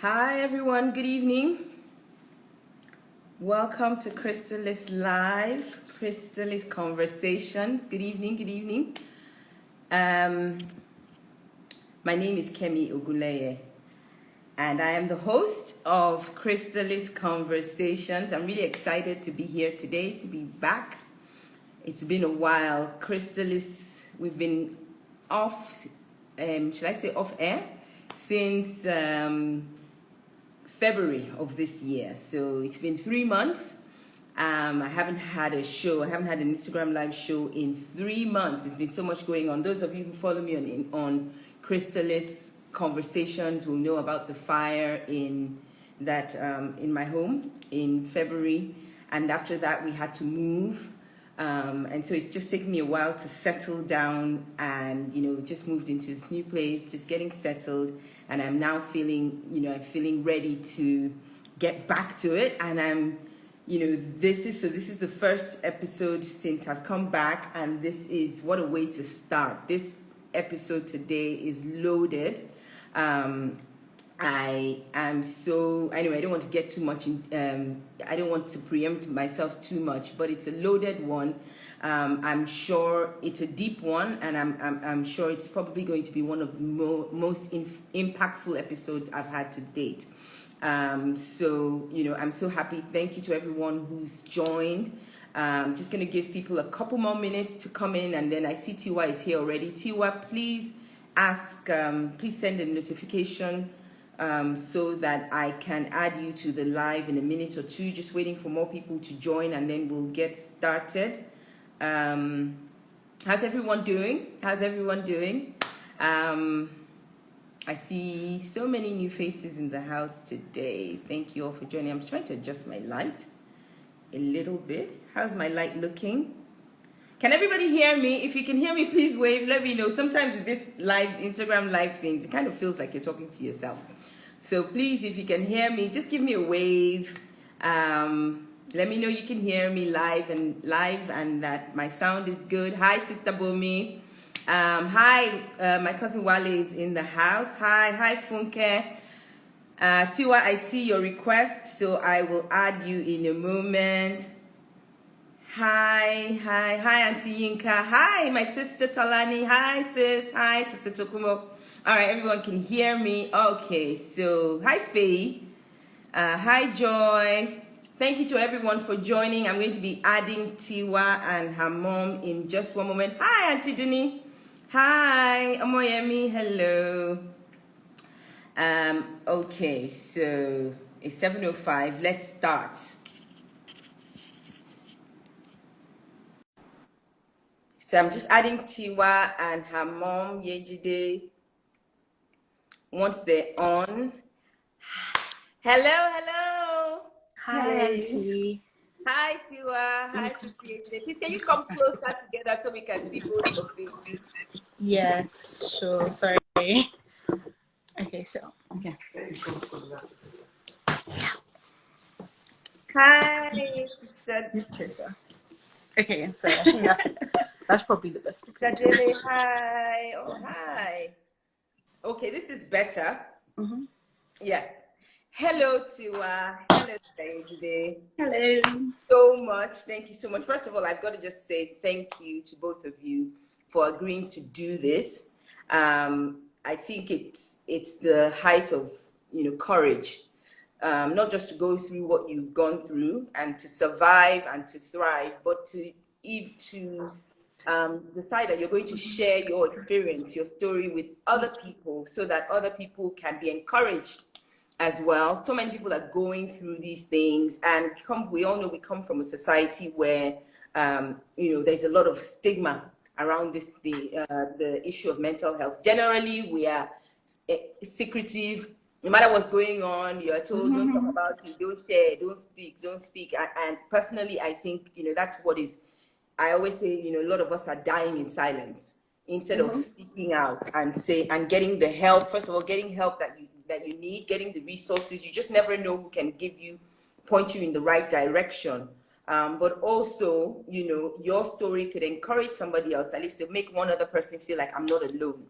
Hi everyone, good evening. Welcome to Chrystallis Live, Chrystallis Conversations. Good evening, good evening. My name is Kemi Oguleye, and I am the host of Chrystallis Conversations. I'm really excited to be here today, to be back. It's been a while. Chrystallis, we've been off, should I say off air, since February of this year. So it's been 3 months. I haven't had a show. I haven't had an Instagram live show in 3 months. There's been so much going on. Those of you who follow me on Chrystallis Conversations will know about the fire in my home in February, and after that we had to move. And so it's just taken me a while to settle down and, just moved into this new place, just getting settled. And I'm now feeling ready to get back to it. And I'm, this is the first episode since I've come back. And this is, what a way to start. This episode today is loaded. I am so, anyway, I don't want to get too much I don't want to preempt myself too much, but it's a loaded one. I'm sure it's a deep one, and I'm sure it's probably going to be one of the most impactful episodes I've had to date. So, I'm so happy. Thank you to everyone who's joined. Just going to give people a couple more minutes to come in, and then I see Tiwa is here already. Tiwa, please send a notification so that I can add you to the live in a minute or two. Just waiting for more people to join, and then we'll get started. How's everyone doing? I see so many new faces in the house today. Thank you all for joining. I'm trying to adjust my light a little bit. How's my light looking? Can everybody hear me? If you can hear me, please wave. Let me know. Sometimes with this live Instagram live things, it kind of feels like you're talking to yourself. So please, if you can hear me, just give me a wave. Let me know you can hear me live and that my sound is good. Hi, Sister Bomi. Hi, my cousin Wale is in the house. Hi, Funke. Tiwa, I see your request, so I will add you in a moment. Hi, Auntie Yinka. Hi, my sister Talani. Hi, sis. Hi, Sister Tokumo. All right, everyone can hear me. Okay, so hi, Faye. Hi, Joy. Thank you to everyone for joining. I'm going to be adding Tiwa and her mom in just one moment. Hi, Auntie Duni. Hi, Omoyemi. Hello. Okay, so it's 7:05. Let's start. So I'm just adding Tiwa and her mom, Yejide, once they're on. Hello. Hi, Auntie. Hi, Tiwa. Hi, Sister Yejide. Please, can you come closer together so we can see both your faces? Yes, sure. Sorry. Okay, so. Okay. Hi, Sister. Closer. Okay, so I think that's probably the best. Sister Dele, hi. Oh, hi. Okay, this is better. Mm-hmm. Yes. Hello, Tiwa. Hello, Yejide. Hello. So much. Thank you so much. First of all, I've got to just say thank you to both of you for agreeing to do this. I think it's the height of courage, not just to go through what you've gone through and to survive and to thrive, but to decide that you're going to share your experience, your story with other people, so that other people can be encouraged as well. So many people are going through these things, and we all know we come from a society where there's a lot of stigma around the issue of mental health. Generally, we are secretive. No matter what's going on, you are told don't talk about it, don't share, don't speak. And personally, I think that's what is. I always say a lot of us are dying in silence instead of speaking out and getting the help. First of all, getting help that you need, getting the resources. You just never know who can point you in the right direction. But also, your story could encourage somebody else, at least to make one other person feel like I'm not alone.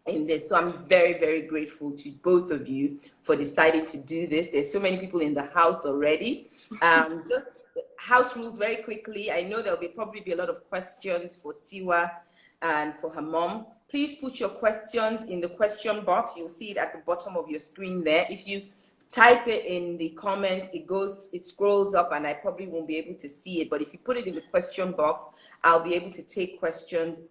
in this. So I'm very, very grateful to both of you for deciding to do this. There's so many people in the house already. Just house rules very quickly. I know there'll probably be a lot of questions for Tiwa and for her mom. Please put your questions in the question box. You'll see it at the bottom of your screen there. If you type it in the comment, it scrolls up and I probably won't be able to see it. But if you put it in the question box, I'll be able to take questions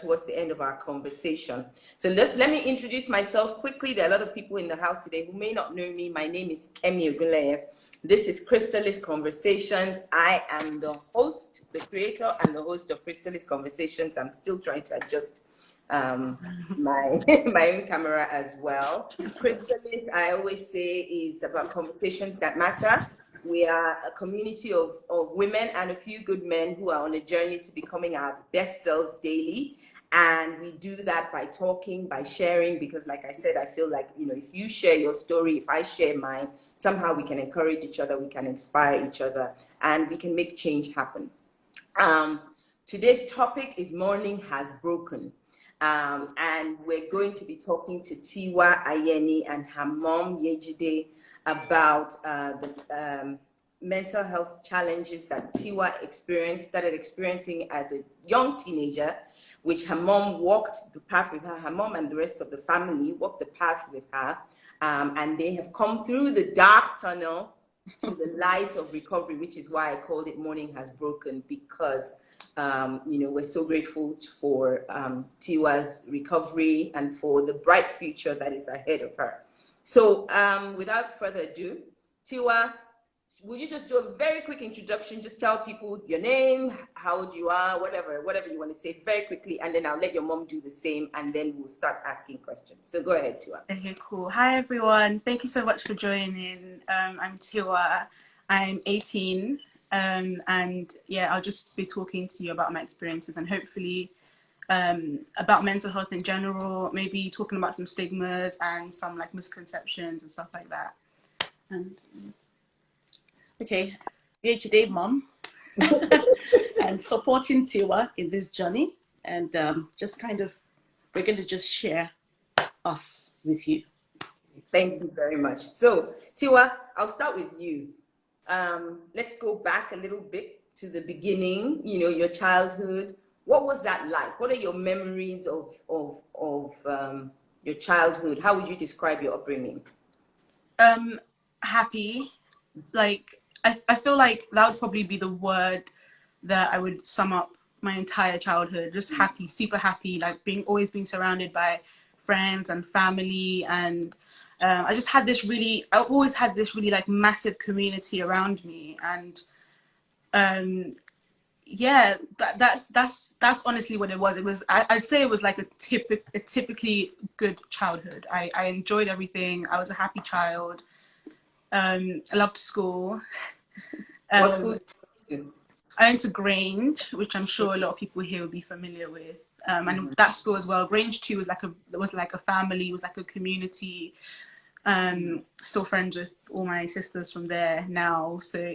towards the end of our conversation. So let me introduce myself quickly. There are a lot of people in the house today who may not know me. My name is Kemi. This is Chrystallis Conversations. I am the host, the creator and the host of Chrystallis Conversations. I'm still trying to adjust my own camera as well. Chrystallis, I always say, is about conversations that matter. We are a community of women and a few good men who are on a journey to becoming our best selves daily. And we do that by talking, by sharing, because like I said, I feel like, if you share your story, if I share mine, somehow we can encourage each other, we can inspire each other, and we can make change happen. Today's topic is Morning Has Broken. And we're going to be talking to Tiwa Ayeni and her mom, Yejide, about the mental health challenges that Tiwa started experiencing as a young teenager, which her mom walked the path with her. Her mom and the rest of the family walked the path with her, and they have come through the dark tunnel to the light of recovery, which is why I called it Morning Has Broken, because we're so grateful for Tiwa's recovery and for the bright future that is ahead of her. So without further ado, Tiwa, will you just do a very quick introduction? Just tell people your name, how old you are, whatever you want to say very quickly, and then I'll let your mom do the same, and then we'll start asking questions. So go ahead, Tiwa. Okay, cool. Hi, everyone. Thank you so much for joining. I'm Tiwa. I'm 18. And yeah, I'll just be talking to you about my experiences and hopefully about mental health in general, maybe talking about some stigmas and some like misconceptions and stuff like that. And okay, Yejide mom, and supporting Tiwa in this journey, and we're going to just share us with you. Thank you very much. So Tiwa, I'll start with you. Let's go back a little bit to the beginning, your childhood. What was that like? What are your memories of your childhood? How would you describe your upbringing? Happy. Like, I feel like that would probably be the word that I would sum up my entire childhood. Just happy, super happy, like always being surrounded by friends and family, and I always had this really like massive community around me, and yeah, that's honestly what it was. I'd say it was like a typically good childhood. I enjoyed everything. I was a happy child. I loved school. What school did you go to? I went to Grange, which I'm sure a lot of people here will be familiar with. And that school as well. Grange too was like a family, was like a community. Still friends with all my sisters from there now. So,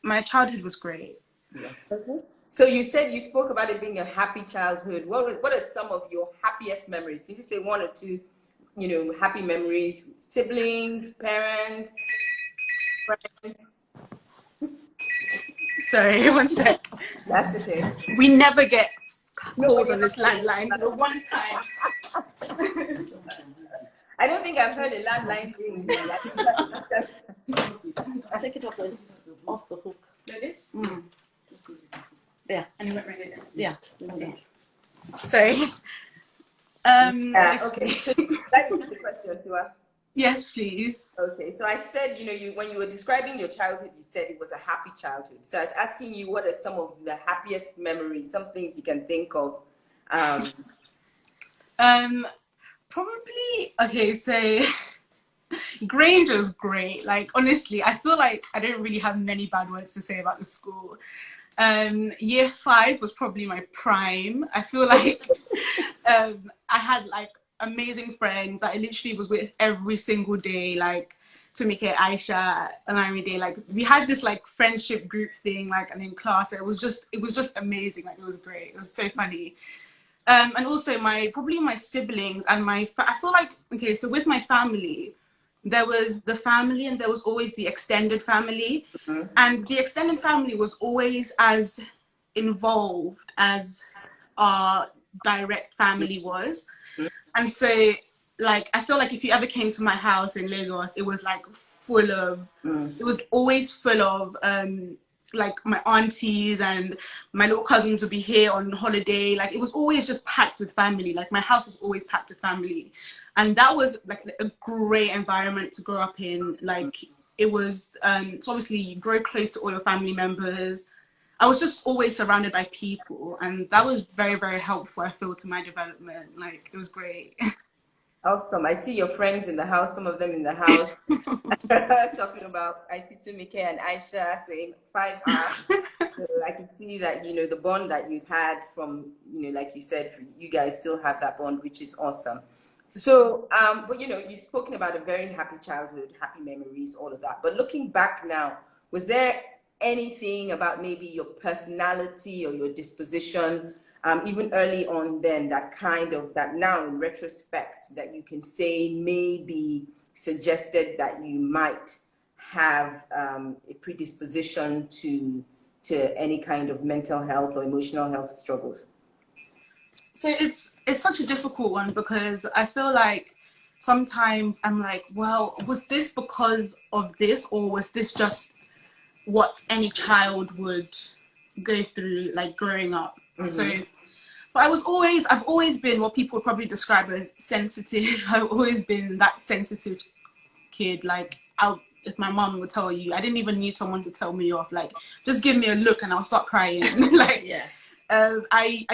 my childhood was great. Yeah. Okay. So you said you spoke about it being a happy childhood. What are some of your happiest memories? Did you say one or two, happy memories? Siblings, parents, friends? Sorry, one sec. That's okay. We never get calls on this landline. The one time. I don't think I've heard a landline ring. Take it off the hook. It is? Mm. Yeah. And it went right there. Yeah. Okay. Sorry. Okay. So that is the question, Tiwa. Yes, please. Okay. So I said, when you were describing your childhood, you said it was a happy childhood. So I was asking you, what are some of the happiest memories, some things you can think of? Probably, okay, so Grange was great. Like, honestly, I feel like I don't really have many bad words to say about the school. Year 5 was probably my prime. I feel like I had like amazing friends that I literally was with every single day, like Tumike, Aisha, and Amide. Like, we had this like friendship group thing, like, and in class, it was just amazing. Like, it was great. It was so funny. And also probably my siblings and I feel like, okay, so with my family, there was the family and there was always the extended family. And the extended family was always as involved as our direct family was. And so, like, I feel like if you ever came to my house in Lagos, it was like full of, it was always full of, like my aunties and my little cousins would be here on holiday. Like, it was always just packed with family. Like, my house was always packed with family. And that was like a great environment to grow up in. Like, it was, so obviously you grow close to all your family members. I was just always surrounded by people, and that was very, very helpful, I feel, to my development. Like, it was great. Awesome. I see your friends in the house, some of them in the house, talking about, I see Sumike and Aisha saying 5 hours. So I can see that, you know, the bond that you had from, you know, like you said, you guys still have that bond, which is awesome. So, but, you know, you've spoken about a very happy childhood, happy memories, all of that. But looking back now, was there anything about maybe your personality or your disposition, even early on then, that now in retrospect, that you can say maybe suggested that you might have a predisposition to any kind of mental health or emotional health struggles? So it's such a difficult one, because I feel like sometimes I'm like, well, was this because of this, or was this just what any child would go through, like, growing up? So, but I've always been what people would probably describe as sensitive. I've always been that sensitive kid. Like, if my mom would tell you, I didn't even need someone to tell me off. Like, just give me a look and I'll start crying. Like, Yes. I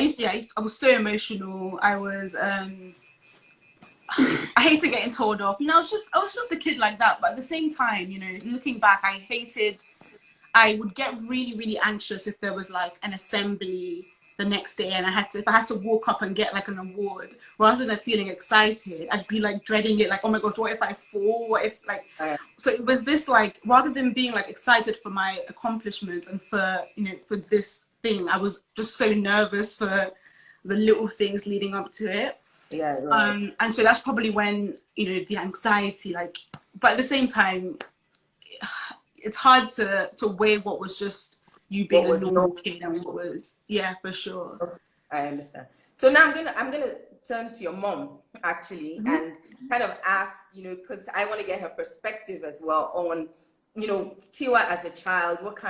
was so emotional. I was, I hated getting told off. You know, I was just a kid like that. But at the same time, you know, looking back, I would get really, really anxious if there was like an assembly the next day and if I had to walk up and get like an award, rather than feeling excited, I'd be like dreading it. Like, oh my gosh, what if I fall? What if, like, so it was this, like, rather than being like excited for my accomplishments and for, you know, for this thing, I was just so nervous for the little things leading up to it. Yeah, right. And so that's probably when, you know, the anxiety, like, but at the same time, it's hard to weigh what was just you being a normal kid and what was, yeah, for sure. I understand. So now I'm gonna turn to your mom, actually, and kind of ask, you know, because I want to get her perspective as well on, you know, Tiwa as a child. What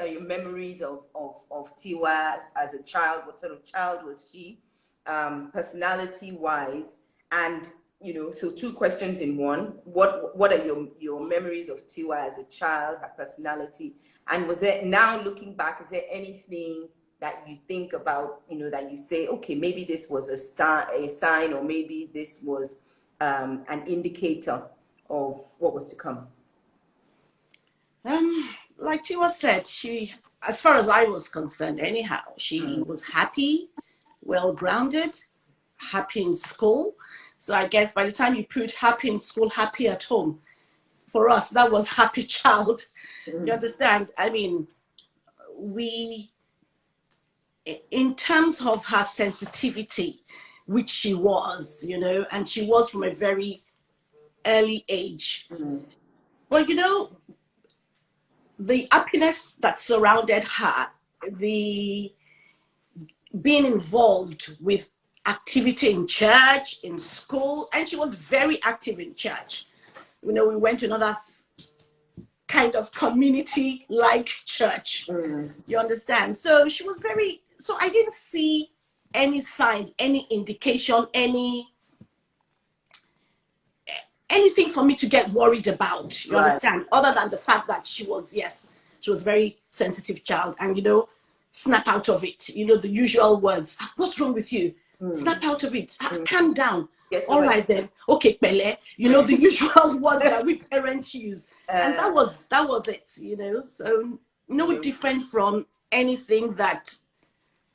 are your memories of Tiwa as a child? What sort of child was she, personality wise? And, you know, so two questions in one. What are your memories of Tiwa as a child, her personality? And was there, now looking back, is there anything that you think about, you know, that you say, okay, maybe this was a sign, or maybe this was an indicator of what was to come? Like Tiwa said, she, as far as I was concerned, anyhow, she was happy, well-grounded, happy in school. So I guess by the time you put happy in school, happy at home, for us, that was happy child. You understand? I mean, in terms of her sensitivity, which she was, you know, and she was from a very early age. Well, you know, the happiness that surrounded her, the being involved with activity in church, in school, and she was very active in church. You know, we went to another kind of community like church. You understand? So she was so I didn't see any signs, any indication, anything for me to get worried about. You understand? Other than the fact that she was very sensitive child, and, you know, snap out of it. You know, the usual words. What's wrong with you? Snap out of it. Calm down. Yes, all right then. Okay, Pele. You know, the usual words that we parents use. And that was it, you know. So no different from anything that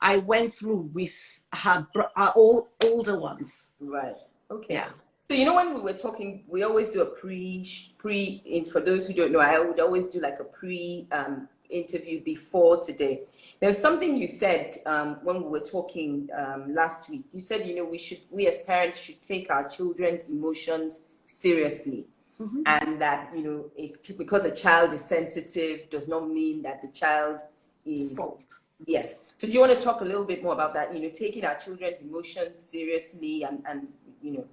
I went through with our older ones. Right. Okay. Yeah. So, you know, when we were talking, we always do a for those who don't know, I would always do like a interviewed before today. There's something you said when we were talking last week. You said, you know, we as parents should take our children's emotions seriously. And that, you know, it's because a child is sensitive does not mean that the child is Spoiled. Yes. So do you want to talk a little bit more about that? You know, taking our children's emotions seriously and you know.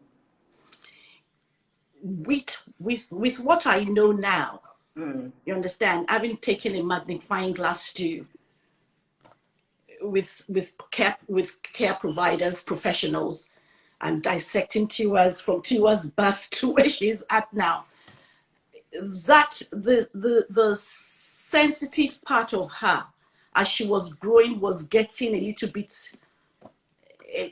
With what I know now, you understand, having taken a magnifying glass to with care providers, professionals, and dissecting Tiwa's birth to where she is at now, that the sensitive part of her as she was growing was getting a little bit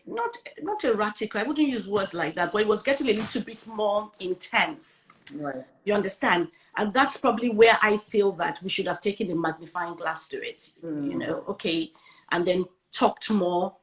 not erratic. I wouldn't use words like that, but it was getting a little bit more intense. Right. You understand? And that's probably where I feel that we should have taken a magnifying glass to it. You know, okay, and then talked more,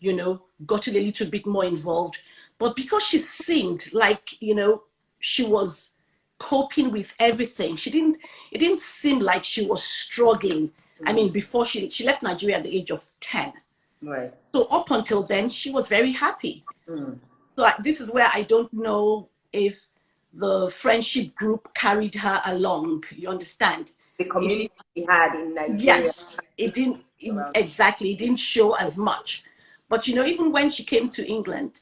you know, gotten a little bit more involved. But because she seemed like, you know, she was coping with everything, it didn't seem like she was struggling. I mean, before she left Nigeria at the age of 10. Right. So up until then, she was very happy. So this is where I don't know if the friendship group carried her along. You understand? The community we had in Nigeria. Yes, it didn't exactly. It didn't show as much. But you know, even when she came to England,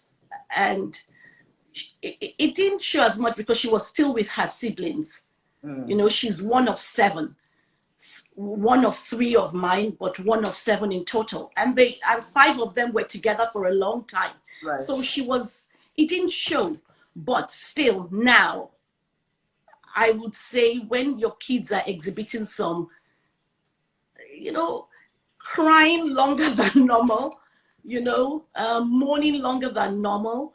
and it didn't show as much because she was still with her siblings. You know, she's one of 7. One of 3 of mine, but one of 7 in total. And 5 of them were together for a long time. Right. So it didn't show, but still now, I would say when your kids are exhibiting some, you know, crying longer than normal, you know, mourning longer than normal,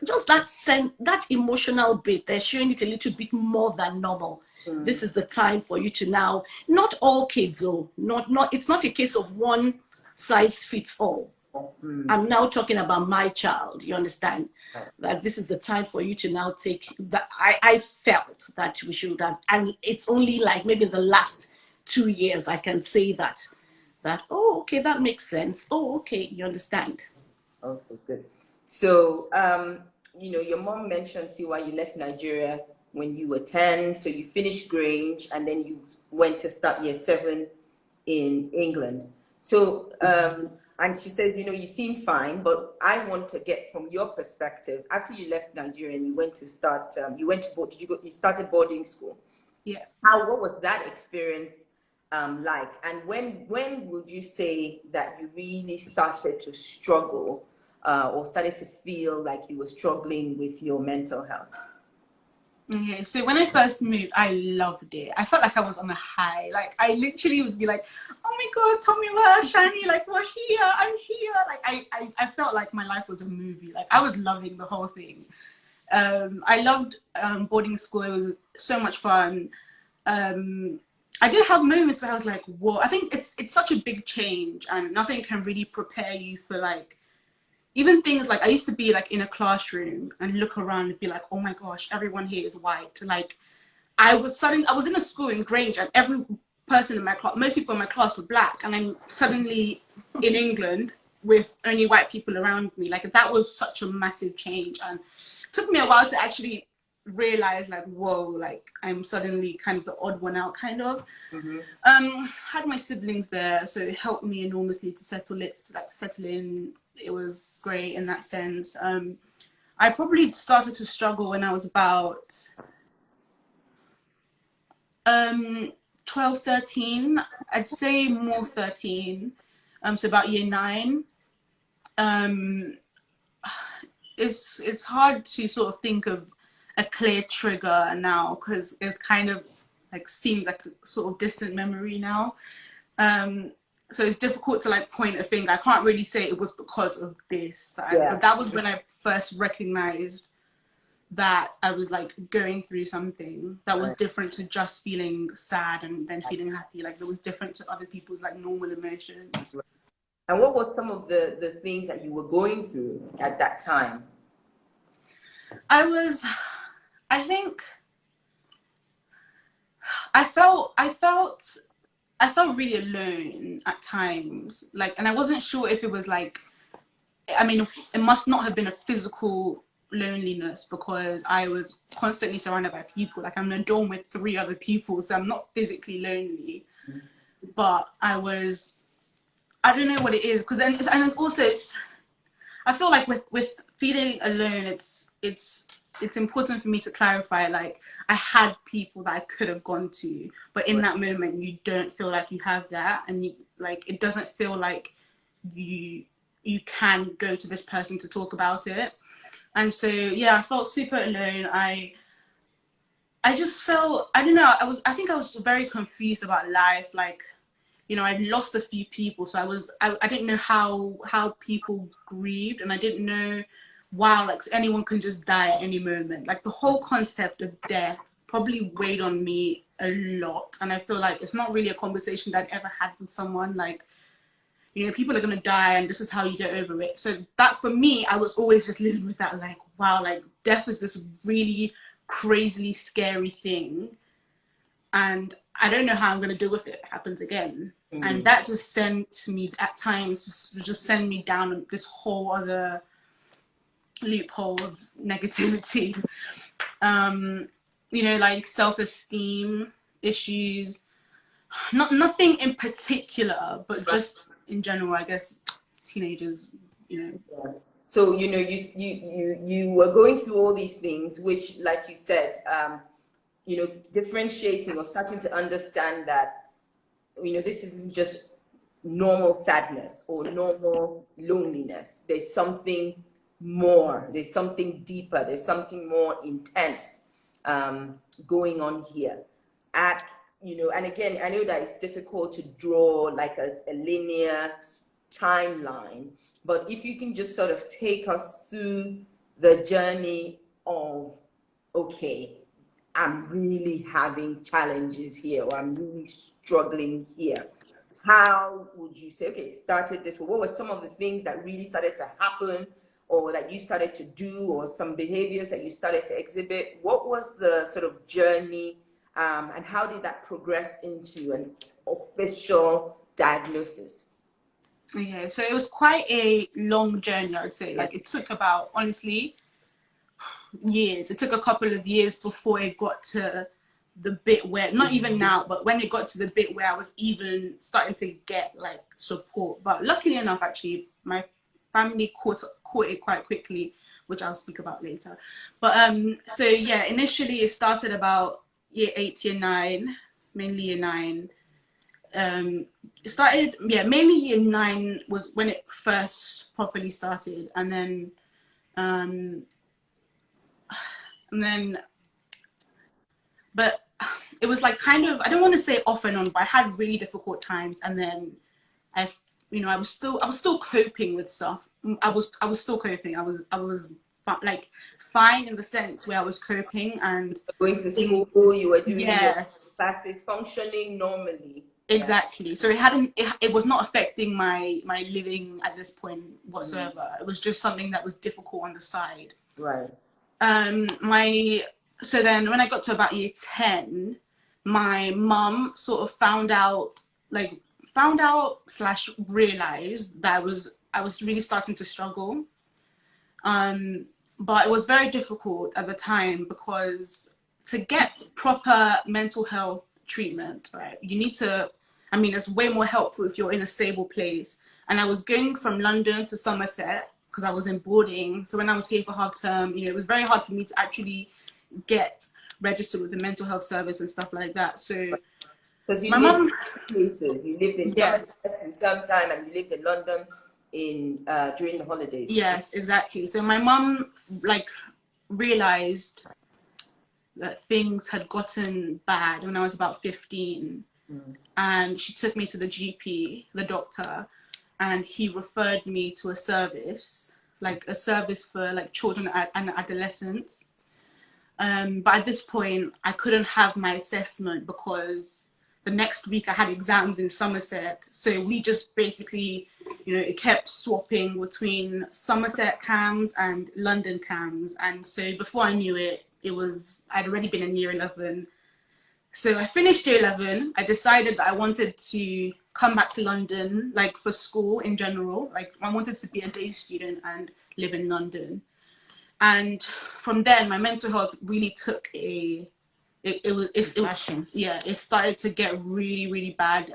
just that emotional bit, they're showing it a little bit more than normal. This is the time for you to now, not all kids, it's not a case of one size fits all. I'm now talking about my child, you understand? That this is the time for you to now take that. I felt that we should have, and it's only like maybe the last 2 years I can say that, oh, okay, that makes sense. Oh, okay, you understand. Okay, good. So, you know, your mom mentioned, Tiwa, you left Nigeria when you were 10, so you finished Grange, and then you went to start year 7 in England. So, and she says, you know, you seem fine, but I want to get from your perspective, after you left Nigeria and you went to start, you started boarding school. Yeah. What was that experience like? And when would you say that you really started to struggle or started to feel like you were struggling with your mental health? Okay, so when I first moved, I loved it. I felt like I was on a high. Like, I literally would be like, oh my God, tell me where, Shani, like, we're here, I'm here. Like, I felt like my life was a movie. Like, I was loving the whole thing. I loved boarding school. It was so much fun. I did have moments where I was like, whoa. I think it's such a big change, and nothing can really prepare you for, like, even things like, I used to be like in a classroom and look around and be like, oh my gosh, everyone here is white. Like, I was in a school in Grange, and every person in my class, most people in my class were black, and I'm suddenly in England with only white people around me. Like, that was such a massive change, and it took me a while to actually realize, like, whoa, like, I'm suddenly kind of the odd one out, kind of. Had my siblings there, so it helped me enormously to settle in. It was great in that sense. I probably started to struggle when I was about 12, 13. I'd say more 13. So about year 9. It's hard to sort of think of a clear trigger now, because it's kind of like seems like a sort of distant memory now. So it's difficult to like point a finger. I can't really say it was because of this. But that was when I first recognized that I was like going through something that was different to just feeling sad and then feeling happy. Like, it was different to other people's like normal emotions. And what was some of the things that you were going through at that time? I felt really alone at times, like, and I wasn't sure if it was like, I mean, it must not have been a physical loneliness because I was constantly surrounded by people. Like, I'm in a dorm with 3 other people, so I'm not physically lonely, but I don't know what it is, because then and it's also, I feel like with feeling alone, it's important for me to clarify, like, I had people that I could have gone to, but in that moment you don't feel like you have that, and you, like, it doesn't feel like you can go to this person to talk about it. And so yeah, I felt super alone. I just felt, I don't know, I think I was very confused about life. Like, you know, I'd lost a few people, so I didn't know how people grieved, and I didn't know, wow, like, anyone can just die at any moment. Like, the whole concept of death probably weighed on me a lot, and I feel like it's not really a conversation that I'd ever had with someone. Like, you know, people are gonna die, and this is how you get over it. So that, for me, I was always just living with that, like, wow, like, death is this really crazily scary thing, and I don't know how I'm going to deal with it if it happens again. And that just sent me, at times, just send me down this whole other loophole of negativity. You know, like self-esteem issues, nothing in particular, but just in general, I guess, teenagers, you know. Yeah. So, you know, you were going through all these things, which, like you said, you know, differentiating or starting to understand that, you know, this isn't just normal sadness or normal loneliness. There's something more, there's something deeper, there's something more intense going on here. You know, and again, I know that it's difficult to draw like a linear timeline, but if you can just sort of take us through the journey of, okay, I'm really having challenges here, or I'm really struggling here. How would you say, okay, it started this way? What were some of the things that really started to happen, or that you started to do, or some behaviors that you started to exhibit? What was the sort of journey, and how did that progress into an official diagnosis? Yeah, so it was quite a long journey, I would say. Like, it took about, honestly, years. It took a couple of years before it got to the bit where, not even now, but when it got to the bit where I was even starting to get like support. But luckily enough, actually, my family caught it quite quickly, which I'll speak about later. But so yeah, initially it started about year 8, year 9, mainly year 9. It started, yeah, mainly year 9 was when it first properly started, and then but it was like kind of, I don't want to say off and on, but I had really difficult times, and then you know, I was still coping with stuff. I was still coping. I was like fine in the sense where I was coping and Going to school, you were doing your yes, classes, functioning normally. exactly. So it was not affecting my living at this point whatsoever. It was just something that was difficult on the side. Right. So then when I got to about year 10, my mum sort of found out / realized that I was really starting to struggle. But it was very difficult at the time because to get proper mental health treatment, right, you need to, I mean, it's way more helpful if you're in a stable place. And I was going from London to Somerset because I was in boarding. So when I was here for half term, you know, it was very hard for me to actually get registered with the mental health service and stuff like that. So because you my lived mom, in places, you lived in yeah, Somerset in term time, and you lived in London in during the holidays. yes, exactly. So my mom like realized that things had gotten bad when I was about 15. And she took me to the GP, the doctor, and he referred me to a service for like children and adolescents. But at this point, I couldn't have my assessment because the next week I had exams in Somerset. So we just basically, you know, it kept swapping between Somerset cams and London cams. And so before I knew it, I'd already been in year 11. So I finished year 11. I decided that I wanted to come back to London, like for school in general. Like I wanted to be a day student and live in London. And from then, my mental health really took it started to get really, really bad,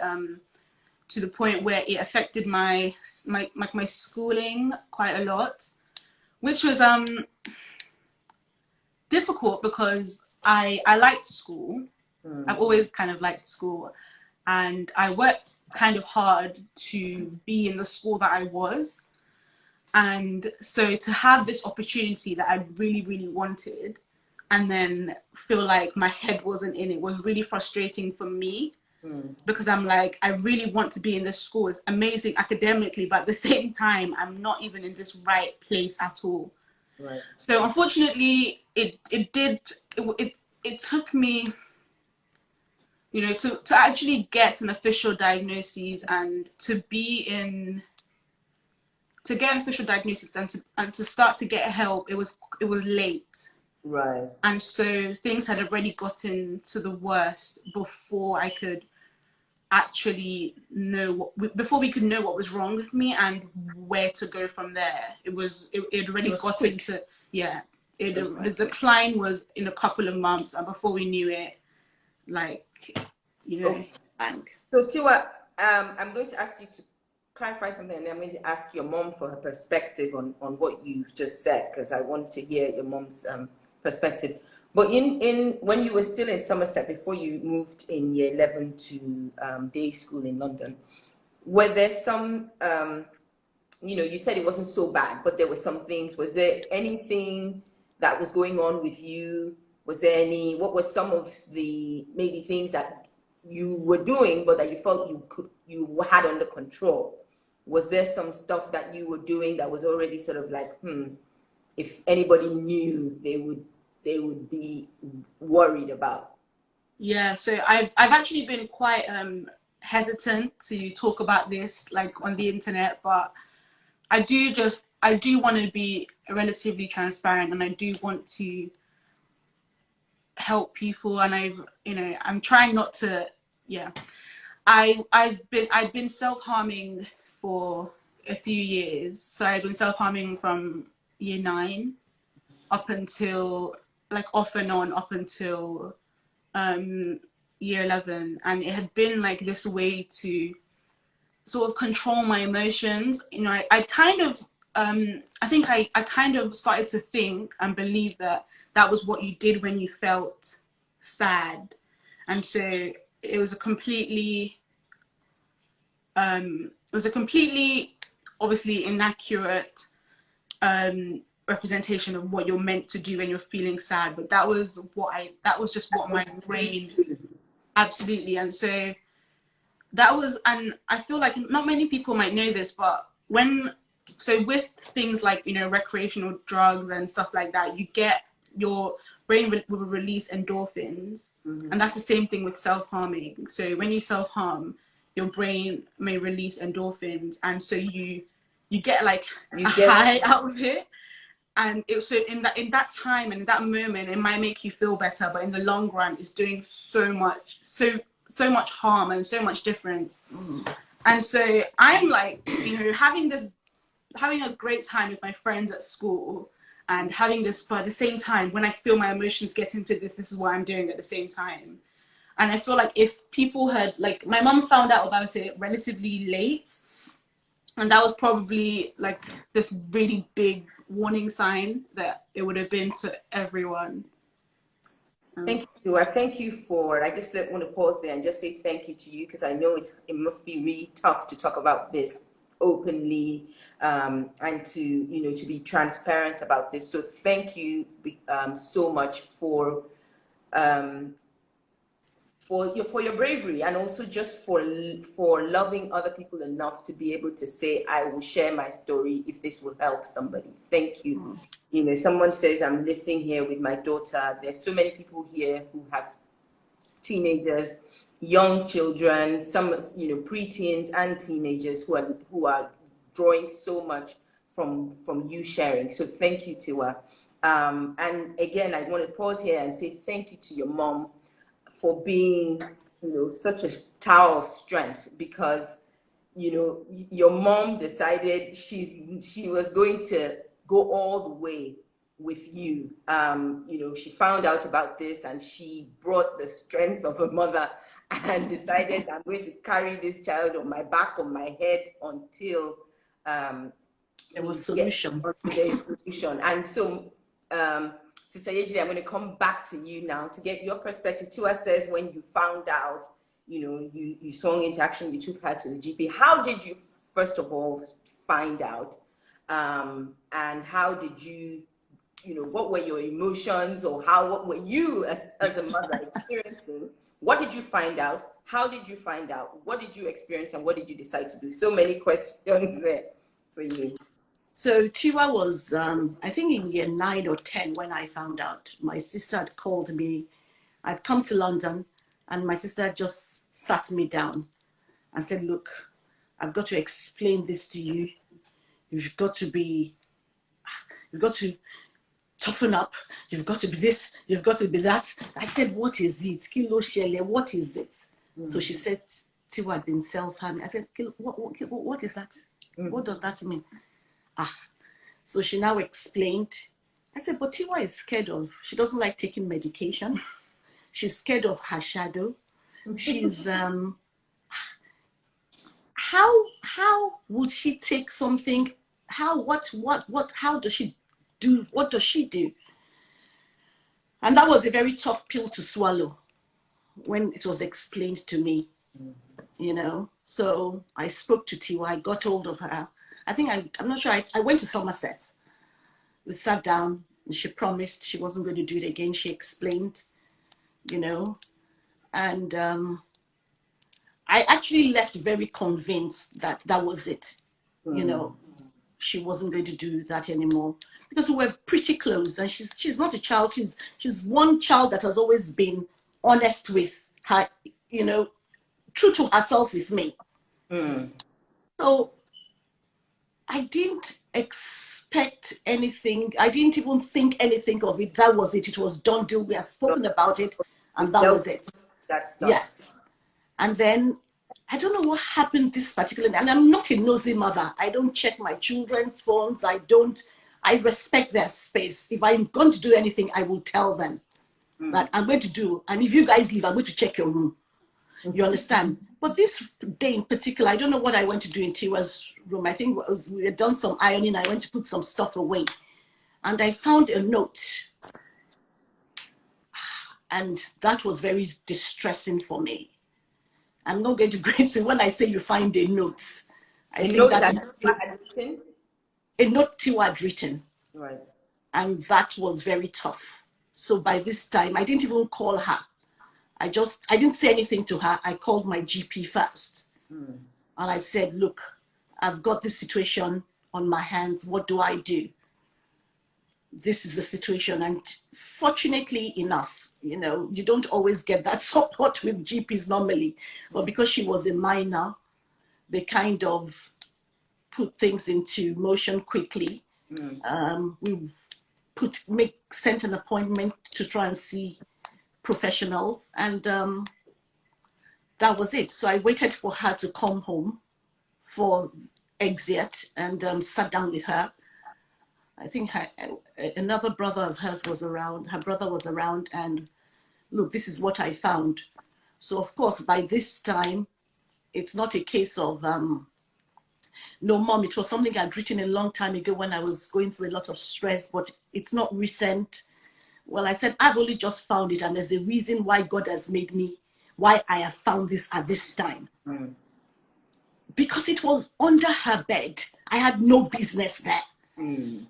to the point where it affected my schooling quite a lot, which was difficult because I liked school. I've always kind of liked school, and I worked kind of hard to be in the school that I was. And so to have this opportunity that I really, really wanted, and then feel like my head wasn't in it, was really frustrating for me. Because I'm like, I really want to be in this school. It's amazing academically, but at the same time, I'm not even in this right place at all. Right. So unfortunately, it took me, you know, to actually get an official diagnosis and to get an official diagnosis and to start to get help. It was late. Right. And so things had already gotten to the worst before I could actually know before we could know what was wrong with me and where to go from there. It had already gotten to, the decline was in a couple of months, and before we knew it, like, you know, bang. So Tiwa, I'm going to ask you to clarify something, and then I'm going to ask your mom for her perspective on what you've just said, because I want to hear your mom's perspective. But in when you were still in Somerset, before you moved in year 11 to day school in London, were there some, you know, you said it wasn't so bad, but there were some things. Was there anything that was going on with you? Was there what were some of the maybe things that you were doing, but that you felt you had under control? Was there some stuff that you were doing that was already sort of like, if anybody knew, they would be worried about? Yeah, so I've actually been quite hesitant to talk about this like on the internet, but I do want to be relatively transparent, and I do want to help people, and I'm trying not to. I've been self-harming for a few years. So I've been self-harming from year 9 up until, like, off and on up until year 11, and it had been like this way to sort of control my emotions. You know, I kind of I think I kind of started to think and believe that was what you did when you felt sad, and so it was a completely obviously inaccurate representation of what you're meant to do when you're feeling sad. But that was just what my brain, absolutely. And so that was, and I feel like not many people might know this, but with things like, you know, recreational drugs and stuff like that, you get, your brain will release endorphins. And that's the same thing with self-harming. So when you self-harm, your brain may release endorphins, and so you get like a high out of it. And so in that time and in that moment, it might make you feel better, but in the long run, it's doing so much harm and so much difference. And so I'm like, you know, having a great time with my friends at school, and having this, but at the same time, when I feel my emotions get into this is what I'm doing at the same time. And I feel like if people had, like, my mum found out about it relatively late, and that was probably like this really big warning sign that it would have been to everyone. Thank you. I thank you for it. I just want to pause there and just say thank you to you, because I know it must be really tough to talk about this openly, and to, you know, to be transparent about this. So thank you so much for your bravery, and also just for loving other people enough to be able to say, I will share my story if this will help somebody. Thank you. You know, someone says, I'm listening here with my daughter. There's so many people here who have teenagers, young children, some, you know, preteens and teenagers who are drawing so much from you sharing. So thank you, Tiwa. And again, I want to pause here and say thank you to your mom for being, such a tower of strength, because, your mom decided she was going to go all the way with you. She found out about this and she brought the strength of a mother and decided, I'm going to carry this child on my back, on my head, until there was solution. There's solution. And so, Sister Yejide, I'm going to come back to you now to get your perspective. Tiwa says when you found out, you swung into action, you took her to the GP. How did you, first of all, find out? And how did you, what were your emotions, or what were you as a mother experiencing? What did you find out? How did you find out? What did you experience, and what did you decide to do? So many questions there for you. So Tiwa was, I think in year 9 or 10 when I found out. My sister had called me. I'd come to London, and my sister just sat me down and said, look, I've got to explain this to you. You've got to toughen up. You've got to be this. You've got to be that. I said, what is it? Kilo Shele, what is it? So she said, Tiwa had been self-harming. I said, what is that? What does that mean? So she now explained. I said, but Tiwa is scared she doesn't like taking medication. She's scared of her shadow. She's, how would she take something? How does she do? What does she do? And that was a very tough pill to swallow when it was explained to me, So I spoke to Tiwa, I got hold of her. I think I'm not sure. I went to Somerset. We sat down and she promised she wasn't going to do it again. She explained, and I actually left very convinced that that was it. She wasn't going to do that anymore, because we were pretty close, and she's not a child. She's one child that has always been honest with her, true to herself with me. So I didn't expect anything. I didn't even think anything of it. That was it. It was done deal. We had spoken about it, and that was it. That's done. Yes. And then I don't know what happened this particular, and I'm not a nosy mother. I don't check my children's phones. I respect their space. If I'm going to do anything, I will tell them that I'm going to do. And if you guys leave, I'm going to check your room. You understand? But this day in particular, I don't know what I went to do in Tiwa's room. I think we had done some ironing. I went to put some stuff away. And I found a note. And that was very distressing for me. I'm not going to go into when I say you find a note. I think that Tiwa had written? A note Tiwa had written. Right. And that was very tough. So by this time, I didn't even call her. I didn't say anything to her. I called my GP first. And I said, look, I've got this situation on my hands. What do I do? This is the situation. And fortunately enough, you don't always get that support with GPs normally. But because she was a minor, they kind of put things into motion quickly. We sent an appointment to try and see professionals, and that was it. So I waited for her to come home for exit, and sat down with her. I think another brother of hers was around. Her brother was around, and look, this is what I found. So of course, by this time, it's not a case of no, mom, it was something I'd written a long time ago when I was going through a lot of stress, but it's not recent. Well, I said, I've only just found it, and there's a reason why God has made me, why I have found this at this time. Because it was under her bed. I had no business there. And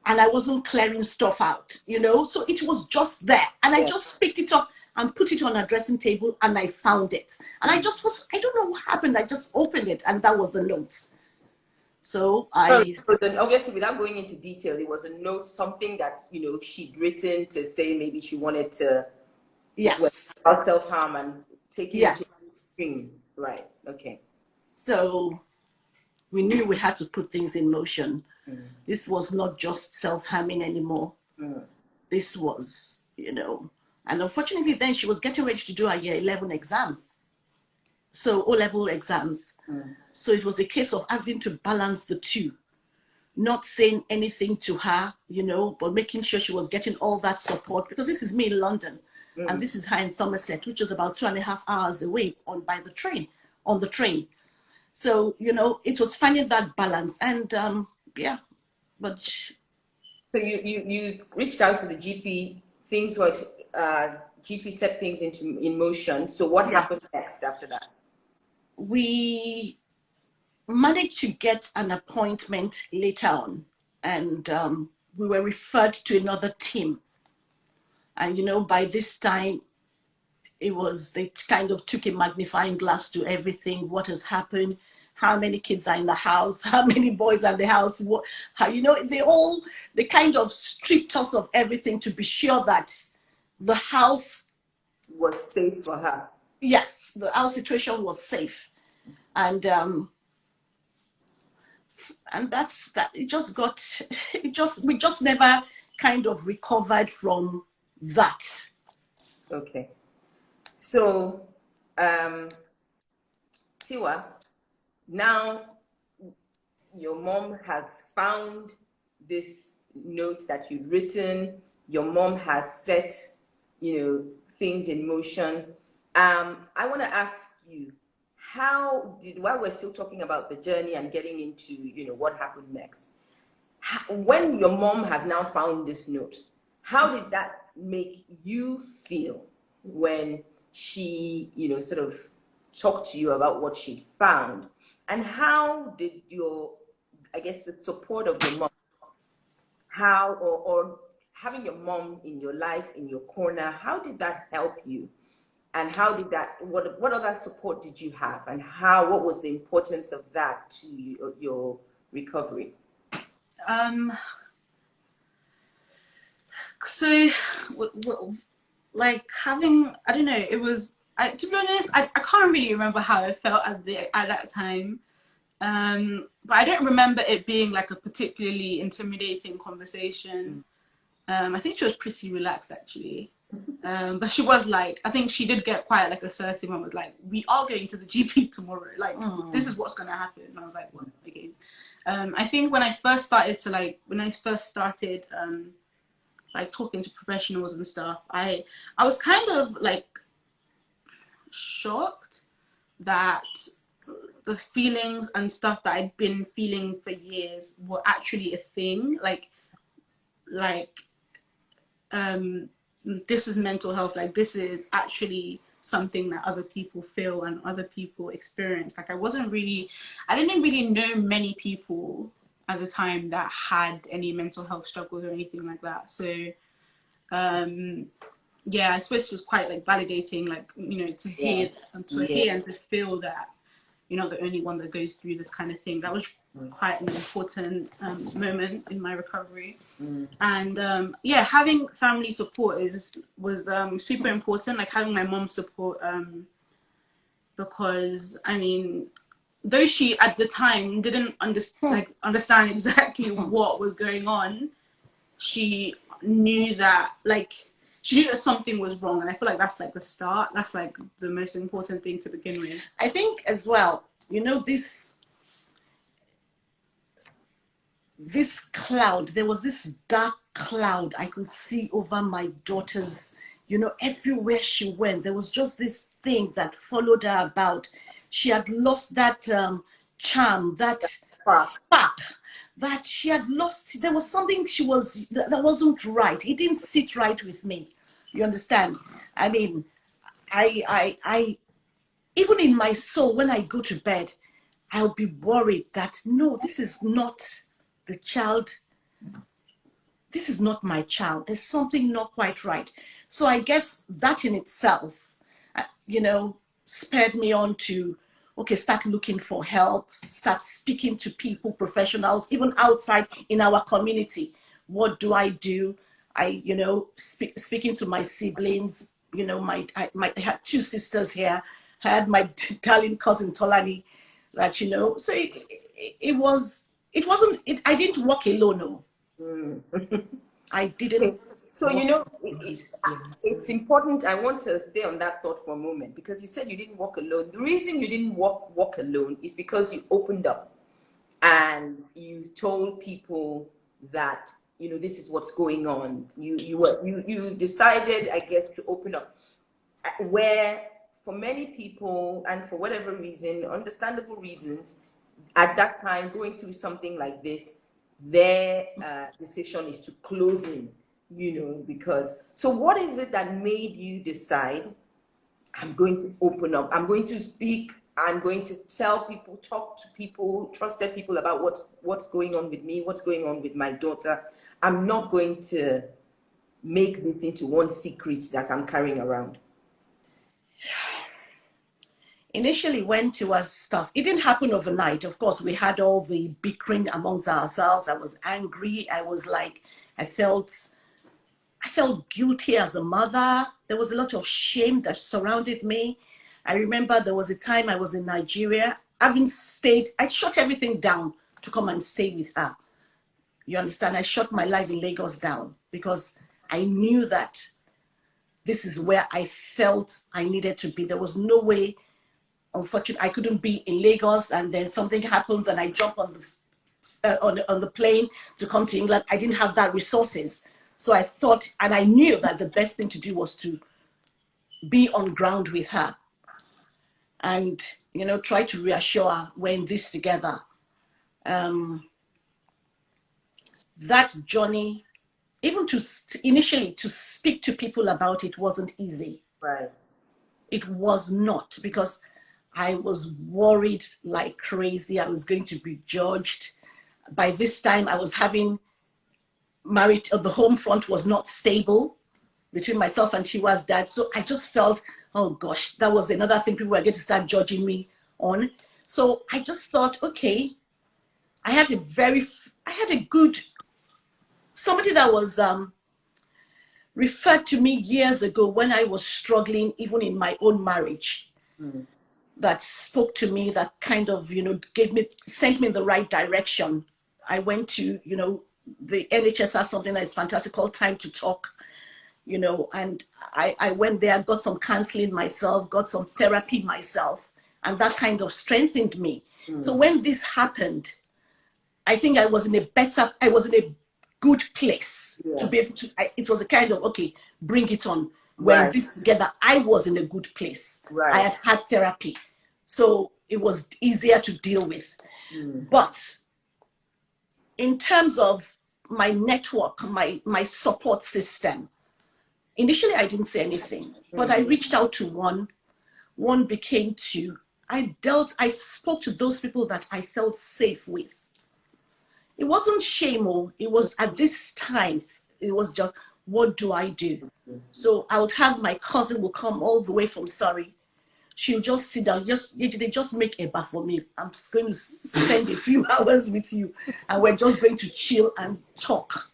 I wasn't clearing stuff out, So it was just there. And I just picked it up and put it on a dressing table, and I found it. And I don't know what happened. I just opened it, and that was the notes. So then obviously, without going into detail, it was a note, something that, she'd written to say maybe she wanted to self-harm and take it to the extreme. Right. Okay. So we knew we had to put things in motion. This was not just self-harming anymore. This was, And unfortunately, then she was getting ready to do her year 11 exams. So O-level exams. So it was a case of having to balance the two, not saying anything to her, you know, but making sure she was getting all that support, because this is me in London and this is her in Somerset, which is about 2.5 hours away on the train. So, you know, it was finding that balance. And yeah, but So you reached out to the GP. Things were GP set things in motion. So what happened next after that? we managed to get an appointment later on, and we were referred to another team. And you know, by this time, they kind of took a magnifying glass to everything. What has happened? How many kids are in the house? How many boys are in the house? You know, they kind of stripped us of everything to be sure that the house Was safe for her. Yes, our situation was safe, and that's that. We just never kind of recovered from that. Okay. So, Tiwa, now your mom has found this note that you've written. Your mom has set, you know, things in motion. I want to ask you, while we're still talking about the journey and getting into, you know, what happened next, when your mom has now found this note, how did that make you feel when she, you know, sort of talked to you about what she'd found? And how did the support of your mom, or having your mom in your life, in your corner, how did that help you? And what other support did you have? And what was the importance of that to your recovery? So, like having, I don't know, to be honest, I can't really remember how I felt at that time. But I don't remember it being like a particularly intimidating conversation. I think she was pretty relaxed actually. But she was like, I think she did get quite like assertive and was like, we are going to the GP tomorrow. Like, this is what's going to happen. And I was like, well, okay. I think when I first started like talking to professionals and stuff, I was kind of like shocked that the feelings and stuff that I'd been feeling for years were actually a thing. This is mental health. Like, this is actually something that other people feel and other people experience. Like, I didn't really know many people at the time that had any mental health struggles or anything like that. So, yeah, I suppose it was quite like validating, like, you know, to hear and to feel that you're not the only one that goes through this kind of thing. That was quite an important moment in my recovery. And yeah, having family support was super important. Like having my mom's support, because I mean, though she at the time didn't understand exactly what was going on, she knew that something was wrong, and I feel like that's like the start. That's like the most important thing to begin with. I think as well, you know, this cloud, there was this dark cloud I could see over my daughter's, you know, everywhere she went, there was just this thing that followed her about. She had lost that charm, that spark, that she had lost. There was something that wasn't right. It didn't sit right with me. You understand? I mean, I even in my soul, when I go to bed, I'll be worried that no, this is not the child. This is not my child. There's something not quite right. So I guess that in itself, you know, spurred me on to, okay, start looking for help, start speaking to people, professionals, even outside in our community. What do I do? You know, speaking to my siblings, you know, I had 2 sisters here. I had my darling cousin Tolani, that, you know, so I didn't walk alone, no. I didn't. So, it's important. I want to stay on that thought for a moment because you said you didn't walk alone. The reason you didn't walk alone is because you opened up and you told people that, this is what's going on. You decided, I guess, to open up. Where for many people, and for whatever reason, understandable reasons, at that time, going through something like this, their decision is to close in, because. So, what is it that made you decide, I'm going to open up, I'm going to speak, I'm going to tell people, talk to people, trusted people about what's going on with me, what's going on with my daughter. I'm not going to make this into one secret that I'm carrying around. Initially went to us stuff. It didn't happen overnight. Of course, we had all the bickering amongst ourselves. I was angry. I was like, I felt guilty as a mother. There was a lot of shame that surrounded me. I remember there was a time I was in Nigeria. I shut everything down to come and stay with her. You understand? I shut my life in Lagos down because I knew that this is where I felt I needed to be. There was no way, unfortunately, I couldn't be in Lagos and then something happens and I jump on the plane to come to England. I didn't have that resources. So I thought, and I knew that the best thing to do was to be on ground with her and, try to reassure her we're in this together. That journey, even initially to speak to people about it wasn't easy. Right. It was not, because I was worried like crazy. I was going to be judged. By this time, I was having married, the home front was not stable between myself and Tiwa's dad. So I just felt, oh gosh, that was another thing people were going to start judging me on. So I just thought, okay, I had a good, somebody that was referred to me years ago when I was struggling, even in my own marriage, that spoke to me, that kind of, sent me in the right direction. I went to, the NHS has something that is fantastic called Time to Talk, and I went there, got some counseling myself, got some therapy myself, and that kind of strengthened me. So when this happened, I think I was in a good place to be able to, it was a kind of, okay, bring it on. We're in this together. I was in a good place. Right. I had therapy. So it was easier to deal with. But in terms of my network, my support system, initially I didn't say anything, but I reached out to one became two. I spoke to those people that I felt safe with. It wasn't shame, it was at this time, it was just, what do I do? So I would have my cousin will come all the way from Surrey. She'll just sit down, they just make a bath for me. I'm just going to spend a few hours with you and we're just going to chill and talk.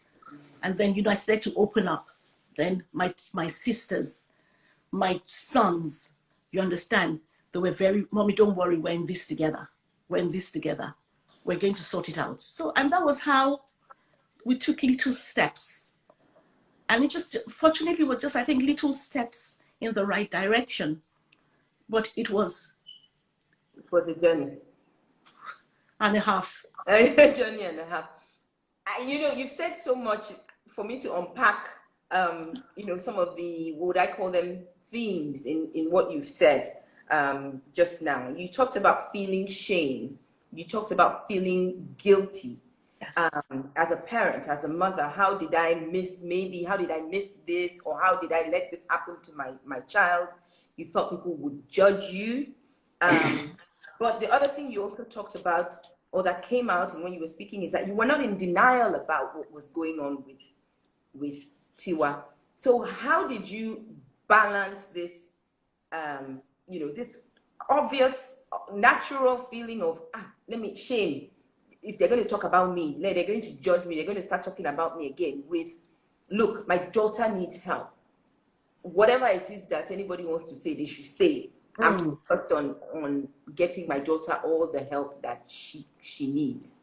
And then, I started to open up. Then my sisters, my sons, you understand, they were very, Mommy, don't worry, we're in this together. We're in this together. We're going to sort it out. So, and that was how we took little steps. And it just, fortunately, was just, I think, little steps in the right direction. But it was a journey. And a half. A journey and a half. You've said so much for me to unpack, some of the, what would I call them, themes in what you've said just now. You talked about feeling shame. You talked about feeling guilty. Yes. As a parent, as a mother, how did I miss this, or how did I let this happen to my child? You felt people would judge you. But the other thing you also talked about, or that came out and when you were speaking, is that you were not in denial about what was going on with Tiwa. So how did you balance this, this obvious, natural feeling of, shame. If they're going to talk about me, they're going to judge me, they're going to start talking about me again with, look, my daughter needs help. Whatever it is that anybody wants to say, they should say. I'm focused on getting my daughter all the help that she needs.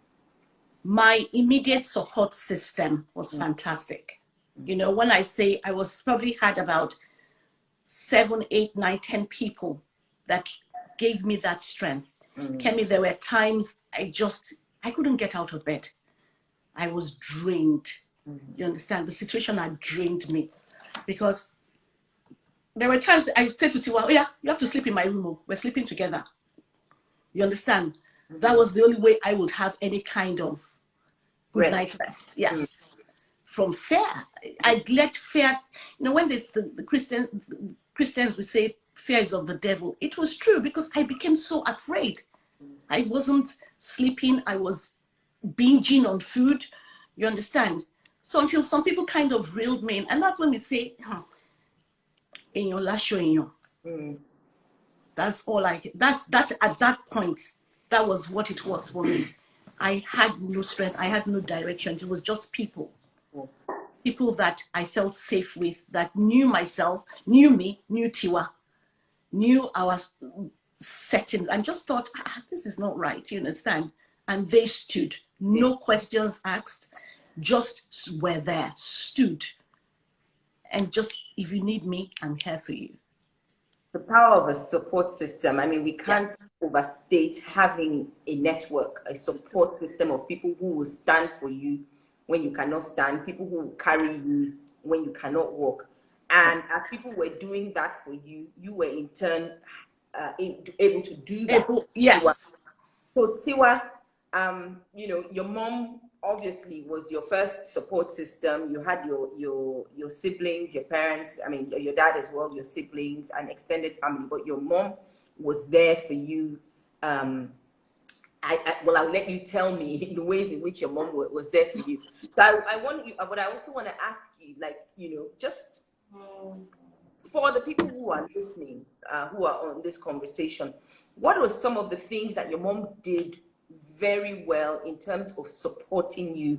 My immediate support system was fantastic. You know, when I say I was probably had about 7, 8, 9, 10 people that gave me that strength. Kemi, there were times I couldn't get out of bed. I was drained. You understand? The situation had drained me because there were times I said to Tiwa, oh yeah, you have to sleep in my room. Oh. We're sleeping together. You understand? That was the only way I would have any kind of good night rest. Yes. From fear. I let fear, you know, when there's the Christians would say fear is of the devil. It was true because I became so afraid. I wasn't sleeping. I was binging on food. You understand? So until some people kind of reeled me in. And that's when we say, in your lasho in your. That's all that's at that point, that was what it was for me. I had no strength. I had no direction. It was just people. People that I felt safe with, that knew myself, knew me, knew Tiwa, knew our setting, and just thought, this is not right, you understand? And they stood, no questions asked, just were there, stood. And just, if you need me, I'm here for you. The power of a support system. I mean, we can't overstate having a network, a support system of people who will stand for you when you cannot stand, people who will carry you when you cannot walk. And as people were doing that for you, you were in turn able to do that. Yes. So Tiwa, you know, your mom obviously was your first support system. You had your siblings, your parents, I mean, your dad as well, your siblings and extended family, but your mom was there for you. Well, I'll let you tell me the ways in which your mom was there for you. So I want you, but I also want to ask you, like, you know, just for the people who are listening, who are on this conversation, what were some of the things that your mom did very well in terms of supporting you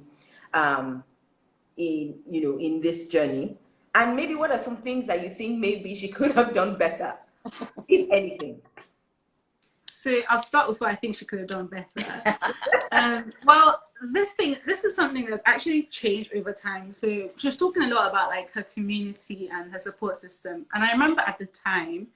in this journey? And maybe what are some things that you think maybe she could have done better, if anything? So I'll start with what I think she could have done better. Well, this is something that's actually changed over time. So she was talking a lot about like her community and her support system. And I remember at the time,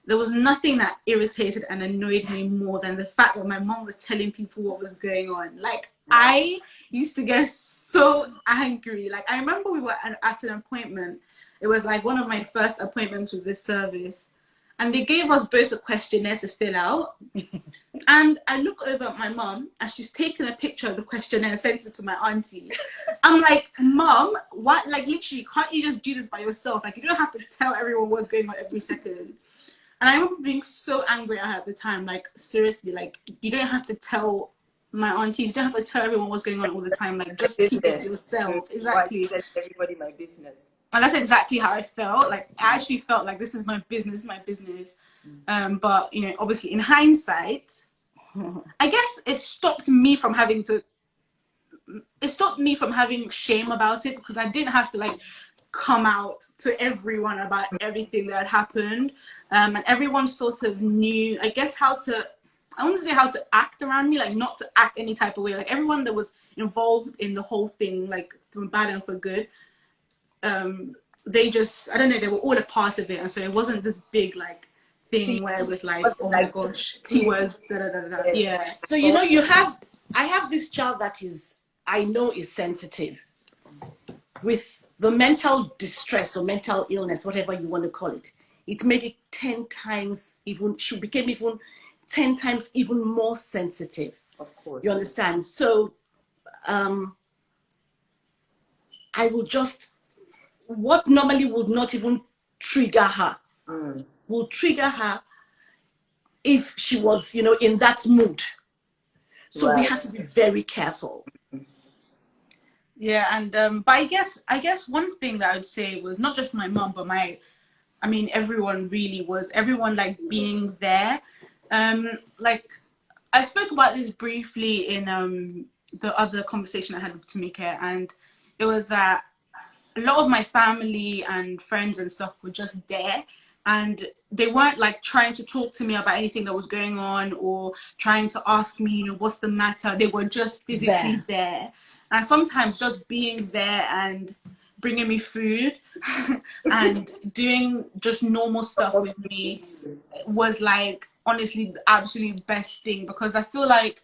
there was nothing that irritated and annoyed me more than the fact that my mom was telling people what was going on. Like, I used to get so angry. Like, I remember we were at an appointment. It was like one of my first appointments with this service. And they gave us both a questionnaire to fill out. And I look over at my mom and she's taken a picture of the questionnaire and sent it to my auntie. I'm like, Mom, what? Like, literally, can't you just do this by yourself? Like, you don't have to tell everyone what's going on every second. And I remember being so angry at her at the time. Like, seriously, like, you don't have to tell my aunties, you don't have to tell everyone what's going on all the time. Like, just keep it to yourself. Exactly. Everybody my business. And that's exactly how I felt. Like, I actually felt like this is my business, but, you know, obviously in hindsight, I guess it stopped me from having shame about it, because I didn't have to like come out to everyone about everything that had happened. And everyone sort of knew, I guess, I want to say how to act around me, like not to act any type of way. Like everyone that was involved in the whole thing, like for bad and for good, they just, I don't know, they were all a part of it. And so it wasn't this big like thing where it was like, oh my gosh, Tiwa's da-da-da-da. Yeah. So, you know, I have this child that I know is sensitive with the mental distress or mental illness, whatever you want to call it. It made it 10 times even, she became even 10 times even more sensitive. Of course. You understand? So I will just, what normally would not even trigger her, will trigger her if she was, you know, in that mood. So we have to be very careful. Yeah, and but I guess one thing that I would say was not just my mom, but everyone like being there. Like I spoke about this briefly in the other conversation I had with Tamika, and it was that a lot of my family and friends and stuff were just there, and they weren't like trying to talk to me about anything that was going on or trying to ask me, you know, what's the matter. They were just physically there. And sometimes just being there and bringing me food and doing just normal stuff with me was like honestly the absolute best thing, because I feel like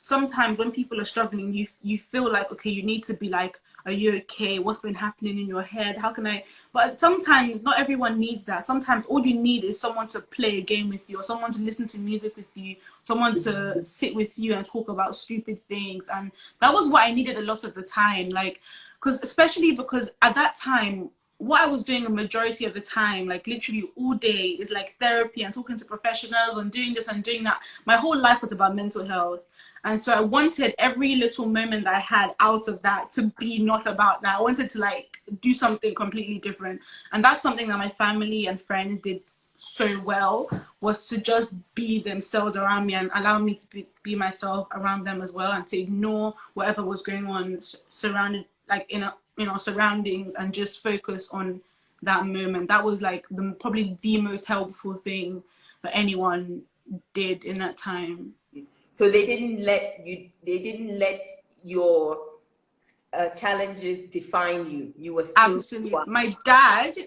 sometimes when people are struggling, you feel like, okay, you need to be like, are you okay? What's been happening in your head? How can I? But sometimes not everyone needs that. Sometimes all you need is someone to play a game with you, or someone to listen to music with you, someone to sit with you and talk about stupid things. And that was what I needed a lot of the time. Like, especially because at that time, what I was doing a majority of the time, like literally all day, is like therapy and talking to professionals and doing this and doing that. My whole life was about mental health. And so I wanted every little moment that I had out of that to be not about that. I wanted to like do something completely different. And that's something that my family and friends did so well, was to just be themselves around me and allow me to be myself around them as well, and to ignore whatever was going on surrounded, like in our surroundings, and just focus on that moment. That was like probably the most helpful thing that anyone did in that time. So they didn't let your challenges define you. You were still Absolutely. My dad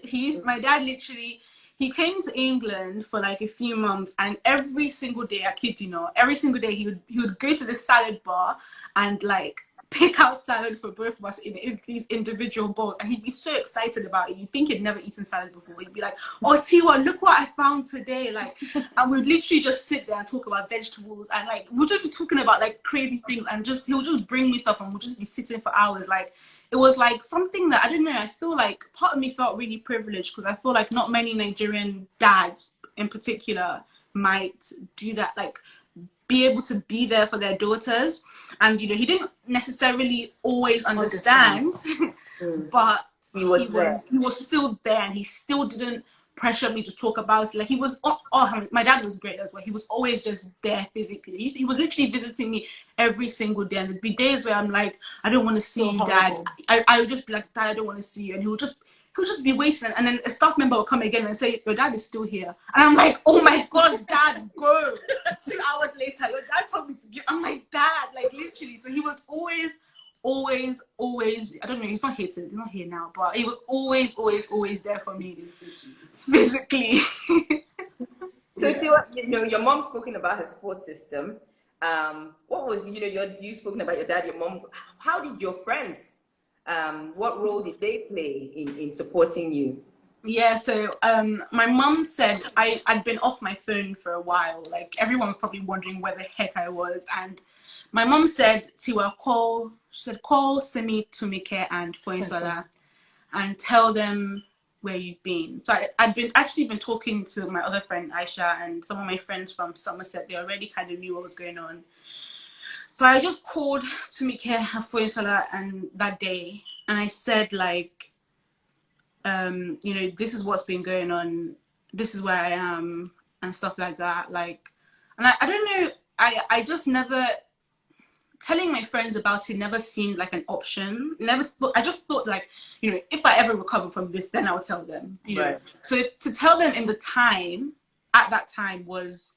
literally, he came to England for like a few months, and every single day, I kid you not, every single day he would go to the salad bar and like pick out salad for both of us in these individual bowls, and he'd be so excited about it. You'd think he'd never eaten salad before. He'd be like, oh Tiwa, look what I found today, like, and we'd literally just sit there and talk about vegetables, and like we'd just be talking about like crazy things, and just he'll just bring me stuff and we'll just be sitting for hours. Like, it was like something that, I don't know, I feel like part of me felt really privileged, because I feel like not many Nigerian dads in particular might do that, like be able to be there for their daughters. And you know, he didn't necessarily always understand. But he was still there, and he still didn't pressure me to talk about it. Like, he was my dad was great as well. He was always just there physically. He was literally visiting me every single day, and there'd be days where I'm like, I don't want to see you, Dad. I would just be like, Dad, I don't want to see you, and he'll just be waiting, and then a staff member will come again and say, your dad is still here. And I'm like, oh my gosh, Dad, go. 2 hours later, your dad told me to give. I'm like, Dad, like literally. So he was always, I don't know, he's not here now, but he was always there for me physically. So Tiwa, you know, your mom spoken about her support system. What was, you know, you spoken about your dad, your mom. How did your friends, what role did they play in supporting you? Yeah, so my mum said I'd been off my phone for a while. Like, everyone was probably wondering where the heck I was. And my mum said, Tiwa, call Simi, Tumike, and Foinsola and tell them where you've been. So I'd actually been talking to my other friend Aisha, and some of my friends from Somerset. They already kind of knew what was going on. So I just called Tumike and Foinsola and that day, and I said, like, you know, this is what's been going on, this is where I am, and stuff like that. Like, and I don't know, I just never, telling my friends about it never seemed like an option. I just thought, like, you know, if I ever recover from this, then I'll tell them, you know. Right. So to tell them at that time was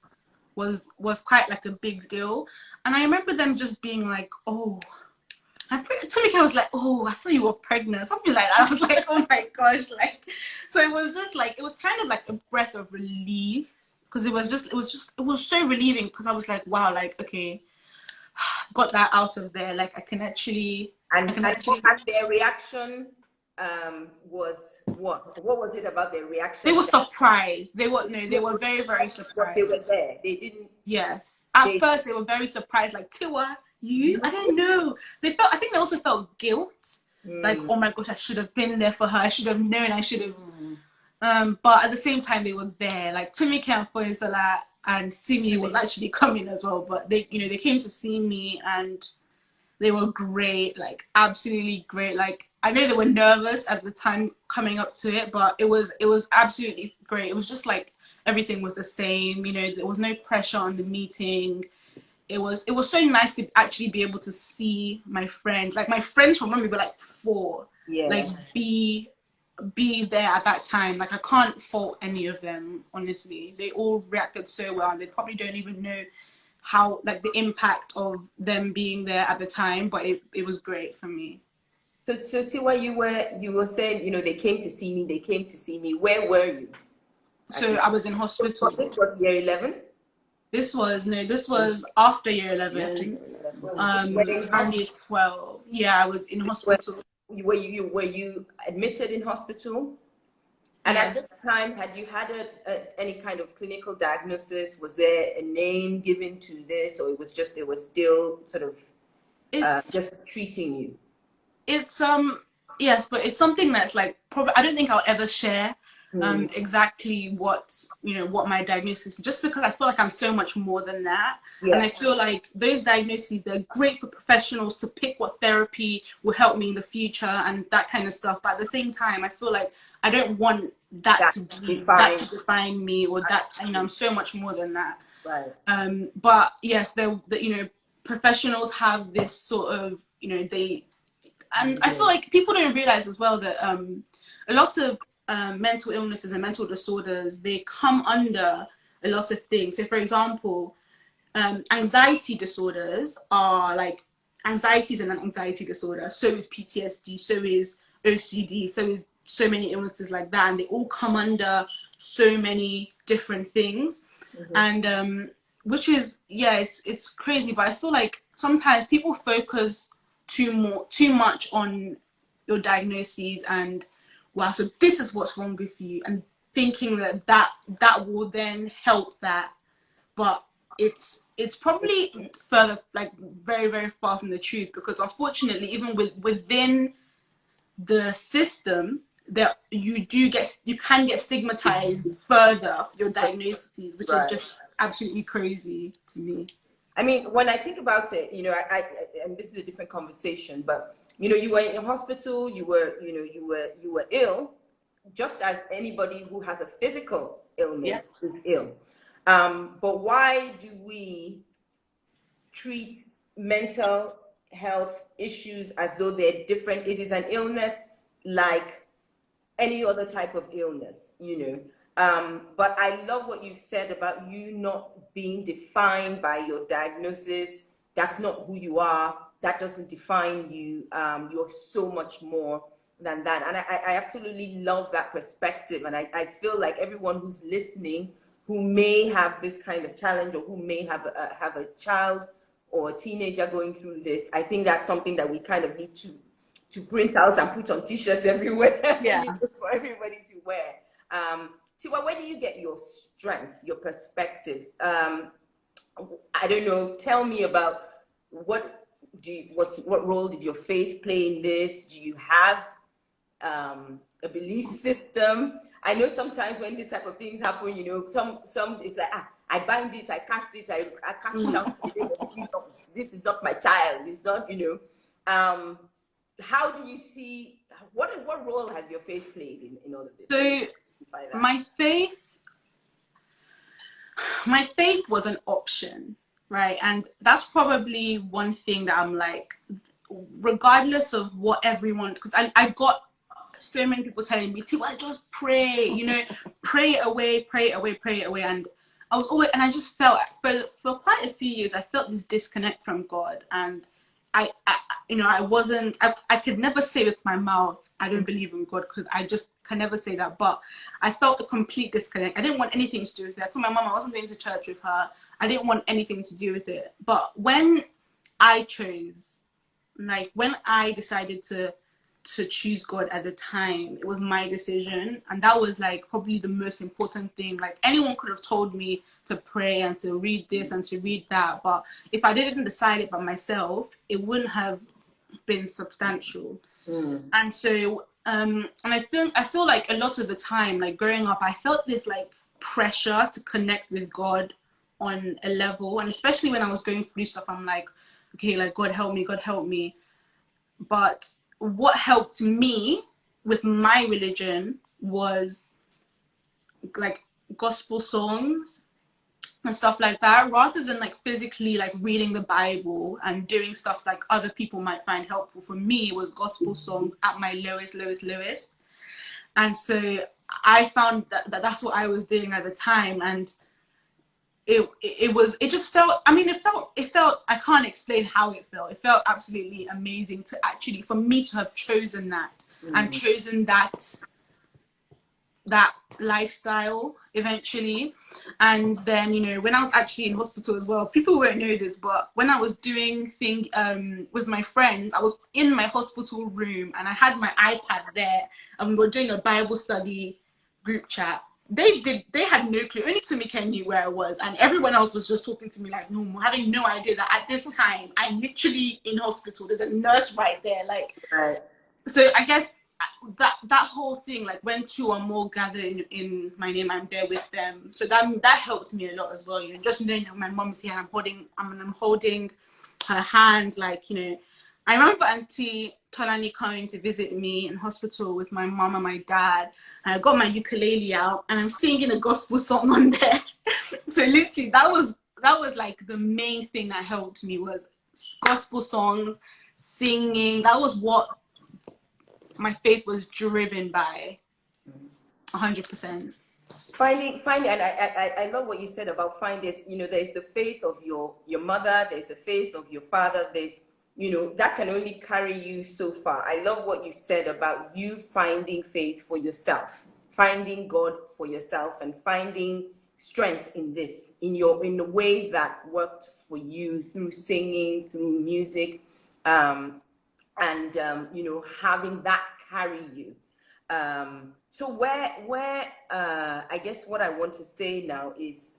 quite like a big deal. And I remember them just being like, oh, Tumike was like, oh, I thought you were pregnant, something like that. I was like, oh my gosh, like, so it was just like, it was kind of like a breath of relief, because it was so relieving, because I was like, wow, like, okay, got that out of there. Like, I can actually. And their reaction was what? What was it about their reaction? They were surprised. They were very, very surprised. They were there. They didn't. Yes. At first, they were very surprised. Like, Tiwa, you? I don't know. I think they also felt guilt. Like, oh my gosh, I should have been there for her. I should have known. I should have. But at the same time, they were there. Like, Tumike and Foinsola and Simi was actually coming as well. But they came to see me, and they were great. Like, absolutely great. Like, I know they were nervous at the time coming up to it, but it was absolutely great. It was just like everything was the same. You know, there was no pressure on the meeting. It was so nice to actually be able to see my friends. Like, my friends from when we were like 4, like be there at that time. Like, I can't fault any of them, honestly. They all reacted so well, and they probably don't even know how, like, the impact of them being there at the time, but it was great for me. So Tiwa, you were saying, you know, they came to see me, they came to see me. Where were you? So I was in hospital. This was year 11? This was after year 11. You were in Around year hospital? 12. Yeah, I was in hospital. Were you admitted in hospital? And at Yes. this time, had you had any kind of clinical diagnosis? Was there a name given to this, or it was still sort of It's just treating you? it's yes, but it's something that's like probably I don't think I'll ever share exactly what my diagnosis is, just because I feel like I'm so much more than that. And Yeah, I feel like those diagnoses, they're great for professionals to pick what therapy will help me in the future and that kind of stuff. But at the same time, I feel like I don't want that that's to be that defined. to define me, or that, I'm so much more than that. Right. But yes, professionals have this sort of, and I feel like people don't realize as well that a lot of mental illnesses and mental disorders, they come under a lot of things. So, for example, anxiety disorders are like, anxiety is an anxiety disorder. So is PTSD. So is OCD. So is so many illnesses like that, and they all come under so many different things. And which is, yeah, it's crazy. But I feel like sometimes people focus too much on your diagnoses and, wow, so this is what's wrong with you, and thinking that will then help that. But it's probably further, like, very, very far from the truth, because unfortunately, even within the system, that you can get stigmatized further for your diagnoses, which is Right. just absolutely crazy to me. I mean, when I think about it, you know, and this is a different conversation, but you know, you were in a hospital, you were ill, just as anybody who has a physical ailment is ill. But why do we treat mental health issues as though they're different? It is an illness like any other type of illness, you know. But I love what you said about you not being defined by your diagnosis. That's not who you are. That doesn't define you. You're so much more than that. And I absolutely love that perspective. And I feel like everyone who's listening, who may have this kind of challenge, or who may have a child or a teenager going through this, I think that's something that we kind of need to print out and put on t-shirts everywhere, Yeah. you know, for everybody to wear. Tiwa, where do you get your strength, your perspective? I don't know. Tell me about what role did your faith play in this? Do you have a belief system? I know sometimes when this type of things happen, you know, some it's like, I bind it, I cast it, I cast it out. This is not my child. It's not, you know. How do you see, what role has your faith played in all of this? So my faith was an option, right? And that's probably one thing that I'm like, regardless of what everyone, because I got so many people telling me, Tiwa, just pray, you know, pray it away, pray it away, pray it away. And I was always, and I just felt, for quite a few years, I felt this disconnect from God. And I I could never say with my mouth, I don't believe in God, because I just can never say that. But I felt a complete disconnect. I didn't want anything to do with it. I told my mom I wasn't going to church with her. I didn't want anything to do with it. But when I chose, like when I decided to choose God at the time, it was my decision. And that was like probably the most important thing. Like anyone could have told me to pray and to read this and to read that. But if I didn't decide it by myself, it wouldn't have been substantial. And so and I feel like a lot of the time, like growing up, I felt this like pressure to connect with God on a level. And especially when I was going through stuff, I'm like, okay, like God help me, God help me. But what helped me with my religion was like gospel songs and stuff like that, rather than like physically like reading the Bible and doing stuff like other people might find helpful. For me, it was gospel songs at my lowest. And so I found that that's what I was doing at the time. And it just felt, I mean, it felt, I can't explain how it felt. It felt absolutely amazing to actually, for me to have chosen that and chosen that lifestyle eventually. And then, you know, when I was actually in hospital as well, people won't know this, but when I was doing with my friends, I was in my hospital room and I had my iPad there and we were doing a Bible study group chat. They had no clue. Only Tumike knew where I was, and everyone else was just talking to me like normal, having no idea that at this time I'm literally in hospital. There's a nurse right there, like. Right. So I guess that whole thing, like when two or more gather in my name, I'm there with them. So that helped me a lot as well. You know, just knowing that my mom's here, I'm holding her hand, like, you know. I remember Auntie Tolani coming to visit me in hospital with my mom and my dad. And I got my ukulele out and I'm singing a gospel song on there. So literally that was like the main thing that helped me, was gospel songs, singing. That was what my faith was driven by, 100%. Finding, and I love what you said about find this, you know, there's the faith of your mother, there's the faith of your father, there's, you know, that can only carry you so far. I love what you said about you finding faith for yourself, finding God for yourself, and finding strength in this, in the way that worked for you through singing, through music, and you know, having that carry you. So where I guess what I want to say now is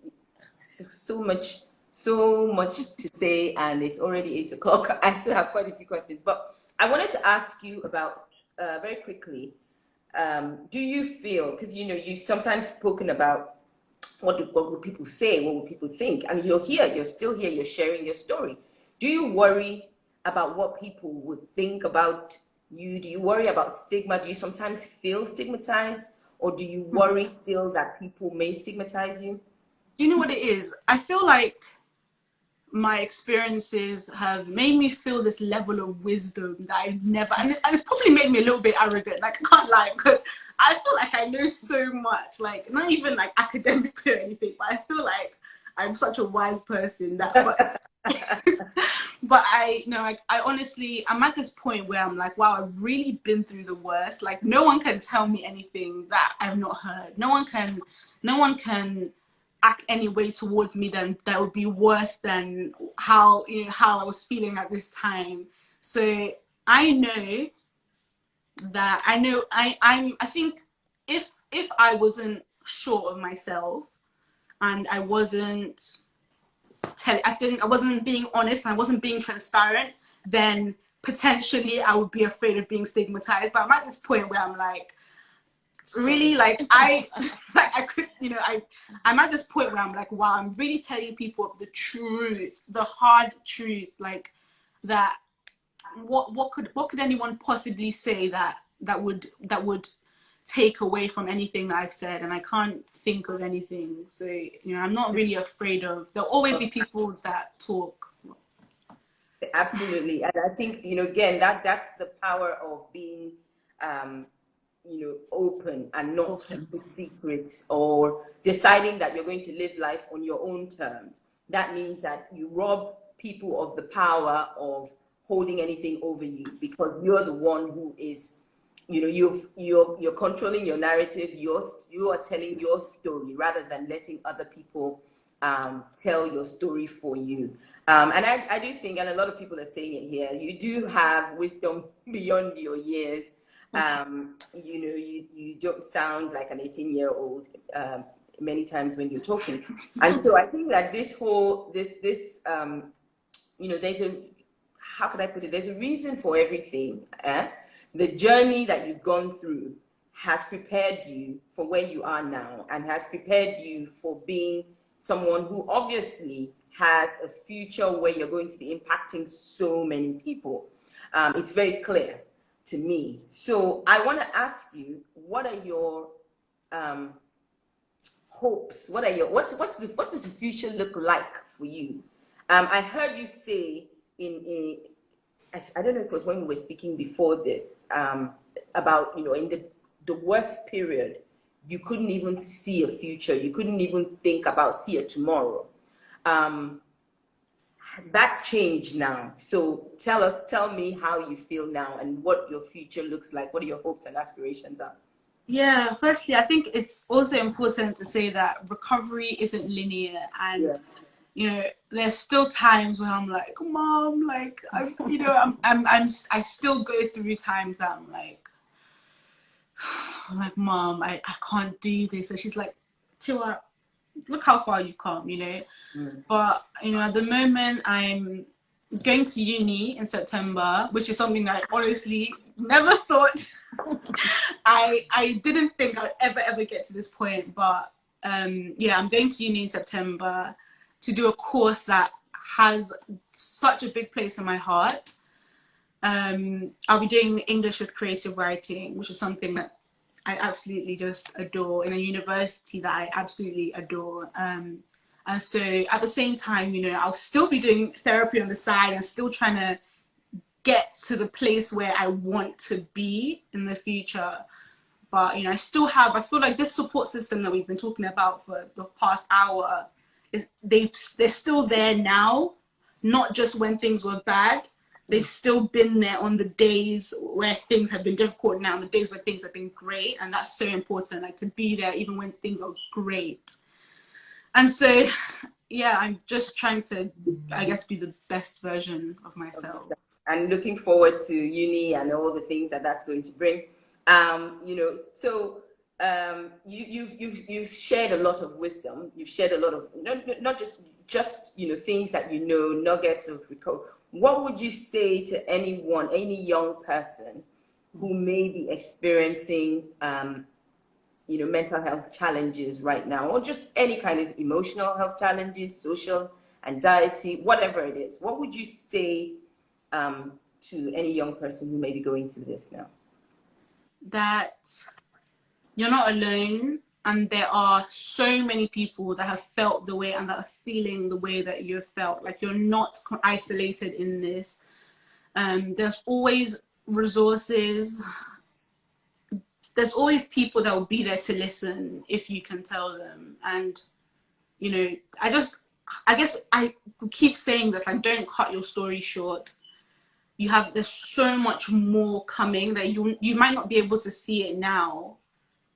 so much to say, and it's already 8 o'clock. I still have quite a few questions, but I wanted to ask you about very quickly. Do you feel, because you know you've sometimes spoken about what would people say, what would people think, and you're here, you're still here, you're sharing your story. Do you worry about what people would think about you? Do you worry about stigma? Do you sometimes feel stigmatized, or do you worry still that people may stigmatize you? Do you know what it is? I feel like my experiences have made me feel this level of wisdom that I've never, and it's probably made me a little bit arrogant, like I can't lie, because I feel like I know so much, like not even like academically or anything, but I feel like I'm such a wise person that but I honestly, I'm at this point where I'm like, wow, I've really been through the worst. Like no one can tell me anything that I've not heard. No one can act any way towards me then that would be worse than how I was feeling at this time. So I know that I think if I wasn't sure of myself and I think I wasn't being honest and I wasn't being transparent, then potentially I would be afraid of being stigmatized. But I'm at this point where I'm like, really, like I could, I'm at this point where I'm like, wow, I'm really telling people the truth, the hard truth, like that. What could anyone possibly say that would take away from anything that I've said? And I can't think of anything. So I'm not really afraid of. There'll always be people that talk. Absolutely, and I think again that's the power of being open and not keeping secrets, or deciding that you're going to live life on your own terms. That means that you rob people of the power of holding anything over you, because you're the one who is, you're controlling your narrative. You are telling your story rather than letting other people tell your story for you. And I do think, and a lot of people are saying it here, you do have wisdom beyond your years. You don't sound like an 18-year-old many times when you're talking. And so I think that there's a, how can I put it? There's a reason for everything. The journey that you've gone through has prepared you for where you are now, and has prepared you for being someone who obviously has a future where you're going to be impacting so many people. It's very clear to me. So I want to ask you, what are your hopes? What does the future look like for you? I heard you say I don't know if it was when we were speaking before this, about in the worst period, you couldn't even see a future. You couldn't even see a tomorrow. That's changed now. So tell me how you feel now and what your future looks like. What your hopes and aspirations are? Yeah, firstly, I think it's also important to say that recovery isn't linear, and you know, there's still times where I'm like, Mom, like, I still go through times that I'm like, Mom, I can't do this, and she's like, Tiwa, look how far you've come, you know. But you know, at the moment, I'm going to uni in September, which is something that I honestly never thought. I didn't think I'd ever get to this point, but yeah, I'm going to uni in September to do a course that has such a big place in my heart. I'll be doing English with creative writing, which is something that I absolutely just adore, in a university that I absolutely adore. And so at the same time, you know, I'll still be doing therapy on the side and still trying to get to the place where I want to be in the future. But, you know, I feel like this support system that we've been talking about for the past hour, they're still there now, not just when things were bad. They've still been there on the days where things have been difficult now, and the days where things have been great. And that's so important, like, to be there even when things are great. And so, yeah, I'm just trying to, I guess, be the best version of myself. And looking forward to uni and all the things that that's going to bring. You know, so you've shared a lot of wisdom. You've shared a lot of not just you know, things that you know, nuggets of recovery. What would you say to anyone, any young person who may be experiencing you know, mental health challenges right now, or just any kind of emotional health challenges, social anxiety, whatever it is? What would you say to any young person who may be going through this now? That you're not alone, and there are so many people that have felt the way and that are feeling the way that you've felt. Like, you're not isolated in this. There's always resources. There's always people that will be there to listen if you can tell them. And, you know, I guess I keep saying this, like, don't cut your story short. There's so much more coming that you might not be able to see it now,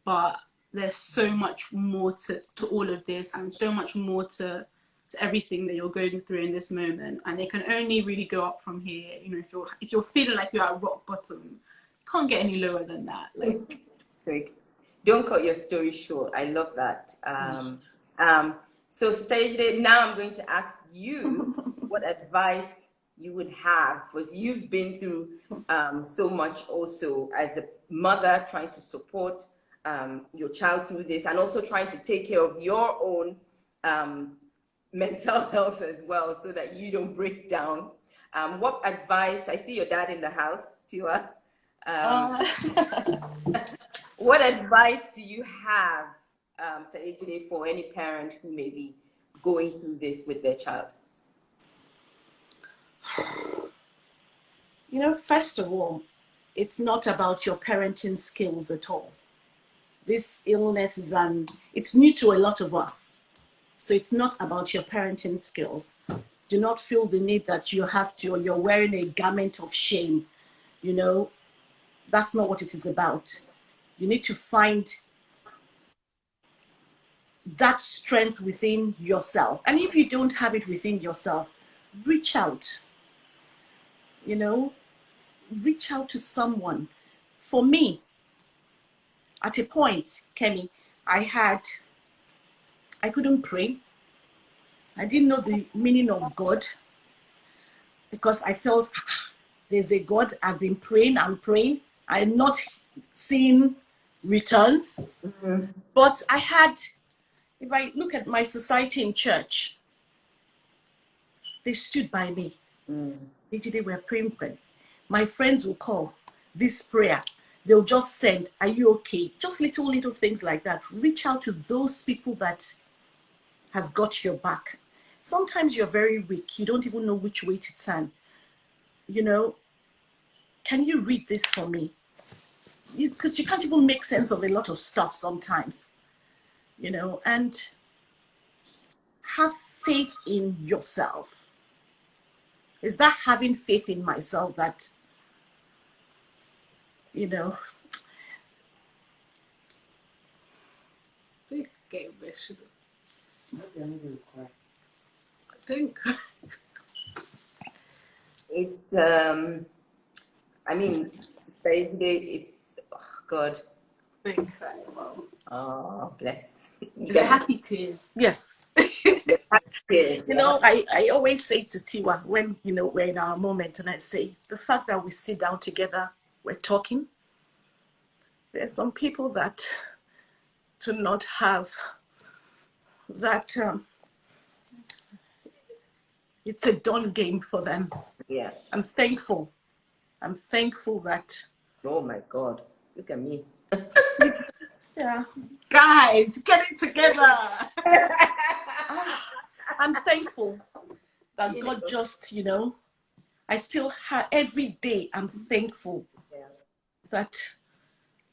but there's so much more to all of this, and so much more to everything that you're going through in this moment. And it can only really go up from here. You know, if you're feeling like you're at rock bottom, you can't get any lower than that. Like, so don't cut your story short. I love that. So Sister Yejide, now I'm going to ask you what advice you would have, because you've been through so much also as a mother, trying to support your child through this, and also trying to take care of your own mental health as well, so that you don't break down. What advice? I see your dad in the house, Tiwa. What advice do you have, Yejide, for any parent who may be going through this with their child? You know, first of all, it's not about your parenting skills at all. This illness it's new to a lot of us. So it's not about your parenting skills. Do not feel the need that you're wearing a garment of shame. You know, that's not what it is about. You need to find that strength within yourself. And if you don't have it within yourself, reach out. You know, reach out to someone. For me, at a point, Kemi, I couldn't pray. I didn't know the meaning of God, because I felt there's a God. I've been praying and praying. I'm not seeing returns. Mm-hmm. But if I look at my society in church, they stood by me. They were praying. My friends will call this prayer. They'll just send, "Are you okay?" Just little things like that. Reach out to those people that have got your back. Sometimes you're very weak. You don't even know which way to turn. You know, can you read this for me? Because you can't even make sense of a lot of stuff sometimes. You know, and have faith in yourself? Is that having faith in myself that, you know, I think It's, I mean, it's, oh God. Oh, bless. is it happy tears? yes. Yes, You know, I always say to Tiwa when, you know, we're in our moment, and I say, the fact that we sit down together, we're talking, there's some people that do not have that, it's a done game for them. yeah. I'm thankful. I'm thankful that, Oh my God. Look at me. yeah, Guys, get it together. I'm thankful that You God know. just, you know, I still have, every day I'm thankful Yeah. that,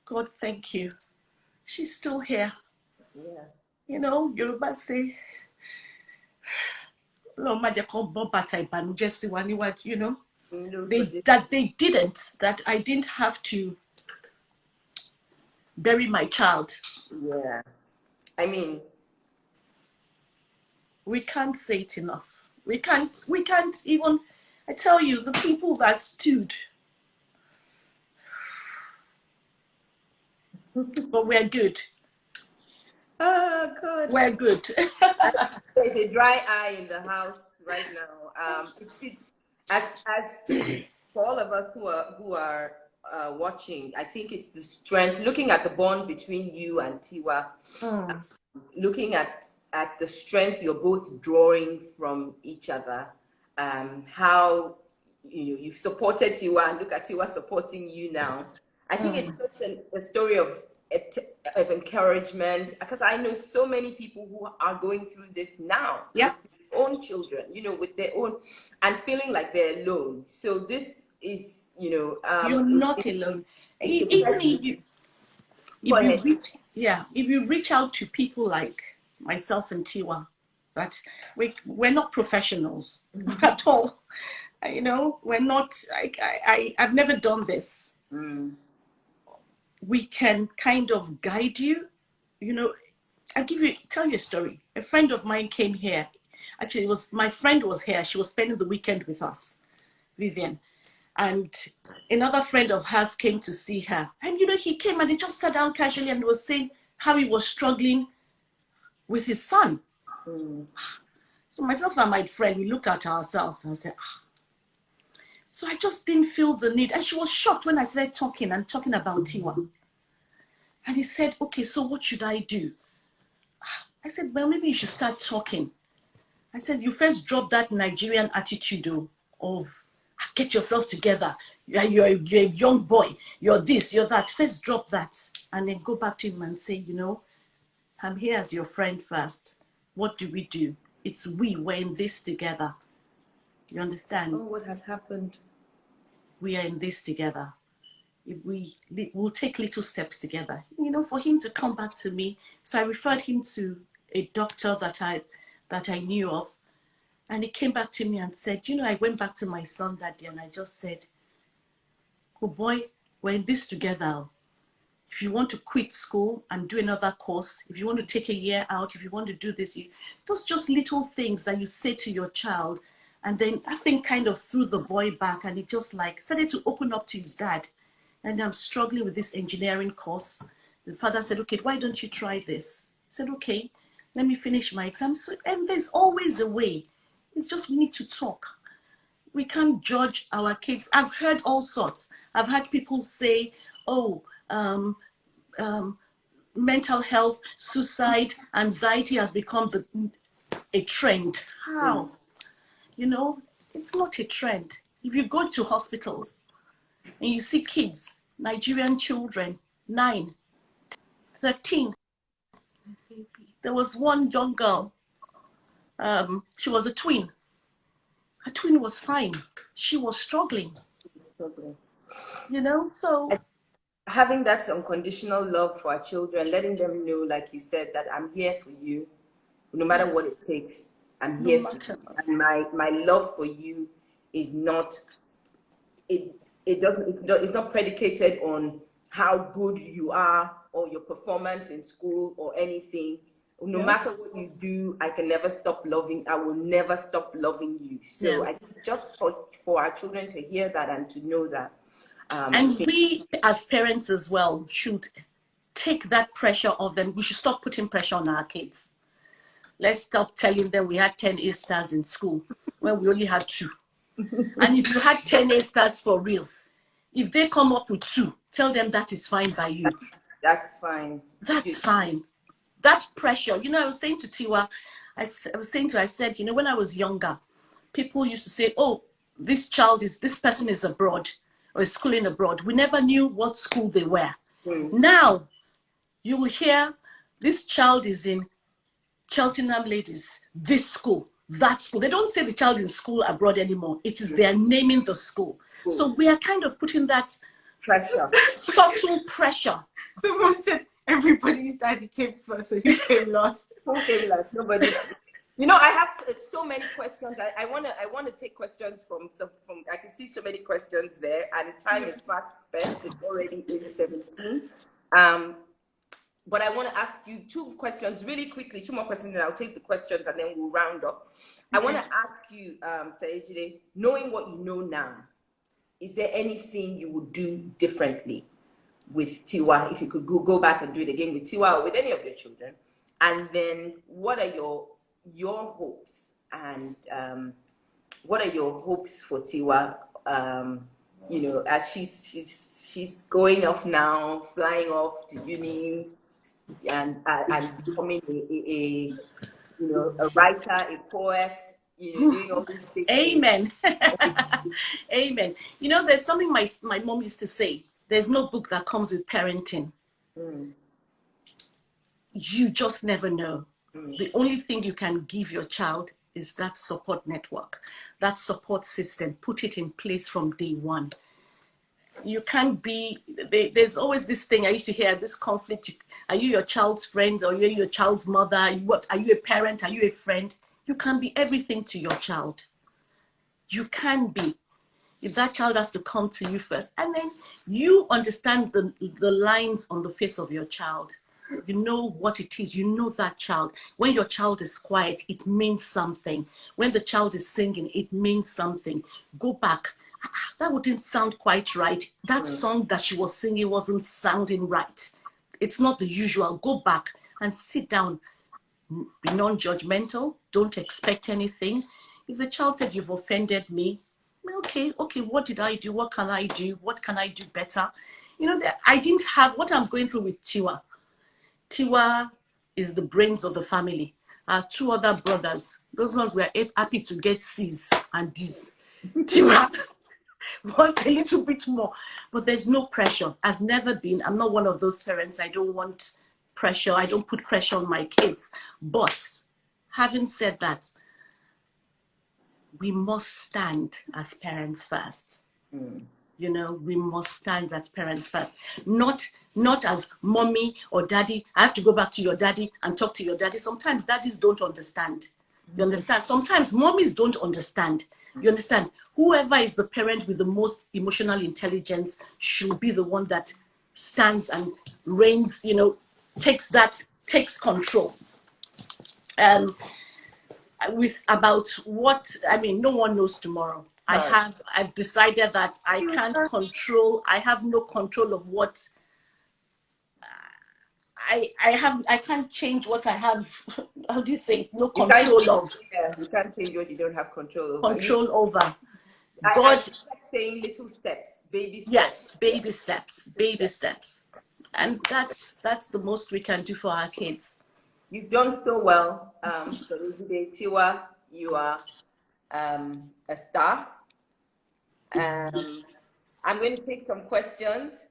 God, thank you. She's still here. Yeah. You know, Yoruba say, you know, they didn't, that I didn't have to bury my child. Yeah. I mean, We can't say it enough. We can't even, I tell you, the people that stood, but we're good. oh God. We're good. There's a dry eye in the house right now. As for all of us who are watching, I think it's the strength. Looking at the bond between you and Tiwa, looking at the strength you're both drawing from each other, how you've supported Tiwa, and look at Tiwa supporting you now. I think it's such a story of encouragement, because I know so many people who are going through this now Yep. with their own children, with their own, and feeling like they're alone. So this is, You're not alone. it's Even Go if you ahead. if you reach out to people like myself and Tiwa, that we're not professionals at all. You know, we're not. I've never done this. We can kind of guide you. You know, tell you a story. A friend of mine came here. Actually, my friend was here. She was spending the weekend with us, Vivian. And another friend of hers came to see her. And, he came and he just sat down casually and was saying how he was struggling with his son. So myself and my friend, we looked at ourselves and said, So I just didn't feel the need. And she was shocked when I started talking about Tiwa. And he said, okay, so what should I do? I said, well, maybe you should start talking. I said, you first drop that Nigerian attitude of get yourself together. You're a young boy. You're this, you're that. First drop that and then go back to him and say, I'm here as your friend first. What do we do? We're in this together. You understand? Oh, what has happened? We are in this together. If we'll take little steps together. For him to come back to me. So I referred him to a doctor that I knew of. And he came back to me and said, I went back to my son that day and I just said, oh boy, we're in this together. If you want to quit school and do another course, if you want to take a year out, if you want to do this, those just little things that you say to your child. And then that thing kind of threw the boy back and he just started to open up to his dad. And I'm struggling with this engineering course. The father said, okay, why don't you try this? He said, okay, let me finish my exams. And there's always a way. It's just we need to talk. We can't judge our kids. I've heard all sorts. I've had people say, mental health, suicide, anxiety has become a trend. How? It's not a trend. If you go to hospitals and you see kids, Nigerian children, 9, 13. There was one young girl. She was a twin. Her twin was fine. She was struggling. So Having that unconditional love for our children, letting them know, like you said, that I'm here for you, no matter what it takes. I'm No here for matter you. what. And my love for you is not, it's not predicated on how good you are or your performance in school or anything. No Yeah. matter what you do, I can never stop loving. I will never stop loving you. So Yeah. I think just for our children to hear that and to know that. And we as parents as well should take that pressure off them. We should stop putting pressure on our kids. Let's stop telling them we had 10 A stars in school when we only had 2. And if you had 10 A stars for real, if they come up with 2, tell them that is fine by you. That's fine. That's fine. That pressure, I was saying to Tiwa, I said, when I was younger, people used to say, oh, this person is abroad or is schooling abroad. We never knew what school they were. Now, you will hear this child is in Cheltenham Ladies, this school, that school. They don't say the child is in school abroad anymore. It is they're naming the school. So we are kind of putting that Pressure. subtle pressure. Someone said everybody's daddy came first, so he came last. Who came last? Nobody. I have so many questions. I want to take questions from. I can see so many questions there, and time is fast spent. It's already 8:17. But I want to ask you 2 questions really quickly. 2 more questions, and I'll take the questions, and then we'll round up. I want to ask you, Yejide, knowing what you know now, is there anything you would do differently with Tiwa, if you could go back and do it again with Tiwa or with any of your children? And then what are your hopes, and what are your hopes for Tiwa, as she's going off now, flying off to uni, and becoming a writer, a poet, doing all these big Amen. Amen. There's something my mom used to say. There's no book that comes with parenting. You just never know. The only thing you can give your child is that support network, that support system. Put it in place from day one. You can't be, there's always this thing I used to hear, this conflict. Are you your child's friend, or are you your child's mother? What are you, a parent? Are you a friend? You can be everything to your child. You can be. If that child has to come to you first, and then you understand the lines on the face of your child. You know what it is. You know that child. When your child is quiet, it means something. When the child is singing, it means something. Go back. That wouldn't sound quite right. That song that she was singing wasn't sounding right. It's not the usual. Go back and sit down. Be non-judgmental. Don't expect anything. If the child said, you've offended me, okay, what did I do? What can I do? What can I do better? I didn't have what I'm going through with Tiwa. Tiwa is the brains of the family. Our 2 other brothers, those ones were happy to get C's and D's. Tiwa wants a little bit more, but there's no pressure. Has never been. I'm not one of those parents. I don't want pressure. I don't put pressure on my kids. But having said that, we must stand as parents first. We must stand as parents first. Not as mommy or daddy. I have to go back to your daddy and talk to your daddy. Sometimes daddies don't understand. You understand? Sometimes mommies don't understand. You understand? Whoever is the parent with the most emotional intelligence should be the one that stands and reigns, takes control. With about what, no one knows tomorrow. Right. I've decided that I have no control of what I can't change what I have, how do you say, no control of. Yeah, you can't change what you don't have control over. Control over. I God, keep saying little steps, baby steps. yes, baby steps. And that's the most we can do for our kids. You've done so well. So Tiwa, you are a star. I'm going to take some questions.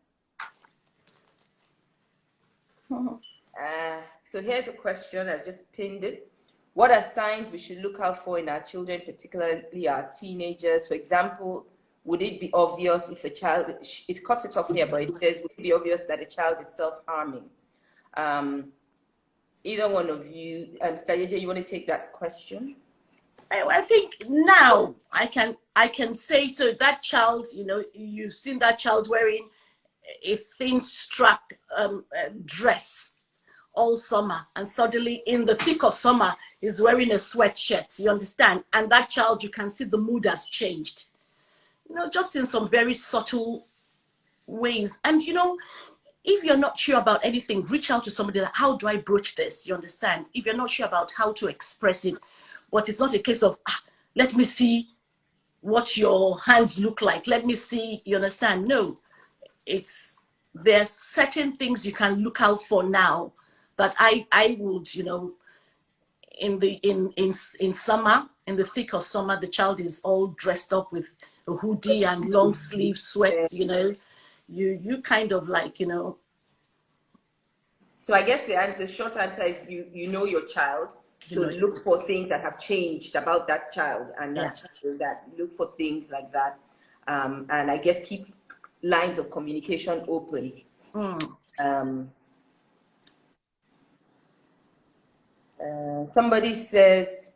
So here's a question. I just pinned it. What are signs we should look out for in our children, particularly our teenagers? For example, would it be obvious if a child, it cuts it off here, but it says, would it be obvious that a child is self-harming? Either one of you, Yejide, you want to take that question? I think now I can say, so that child, you know, you've seen that child wearing a thin strap dress all summer, and suddenly in the thick of summer is wearing a sweatshirt, you understand? And that child, you can see the mood has changed, you know, just in some very subtle ways. And you know, if you're not sure about anything, reach out to somebody like, how do I broach this? You understand? If you're not sure about how to express it, but it's not a case of, let me see what your hands look like. Let me see, you understand? No, there's certain things you can look out for now that I would, you know, in summer, in the thick of summer, the child is all dressed up with a hoodie and long sleeve sweat, you know, you kind of like, you know. So I guess the short answer is you know your child. So look for things that have changed about that child and that look for things like that. And I guess keep lines of communication open. Somebody says,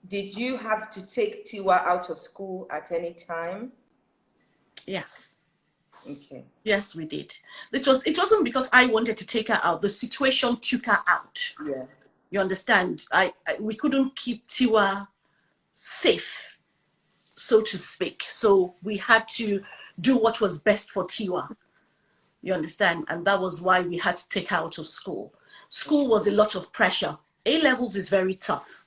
did you have to take Tiwa out of school at any time? Yes. Okay. Yes, we did. It wasn't because I wanted to take her out. The situation took her out. Yeah. You understand? We couldn't keep Tiwa safe, so to speak. So we had to do what was best for Tiwa. You understand? And that was why we had to take her out of school. School was a lot of pressure. A-levels is very tough.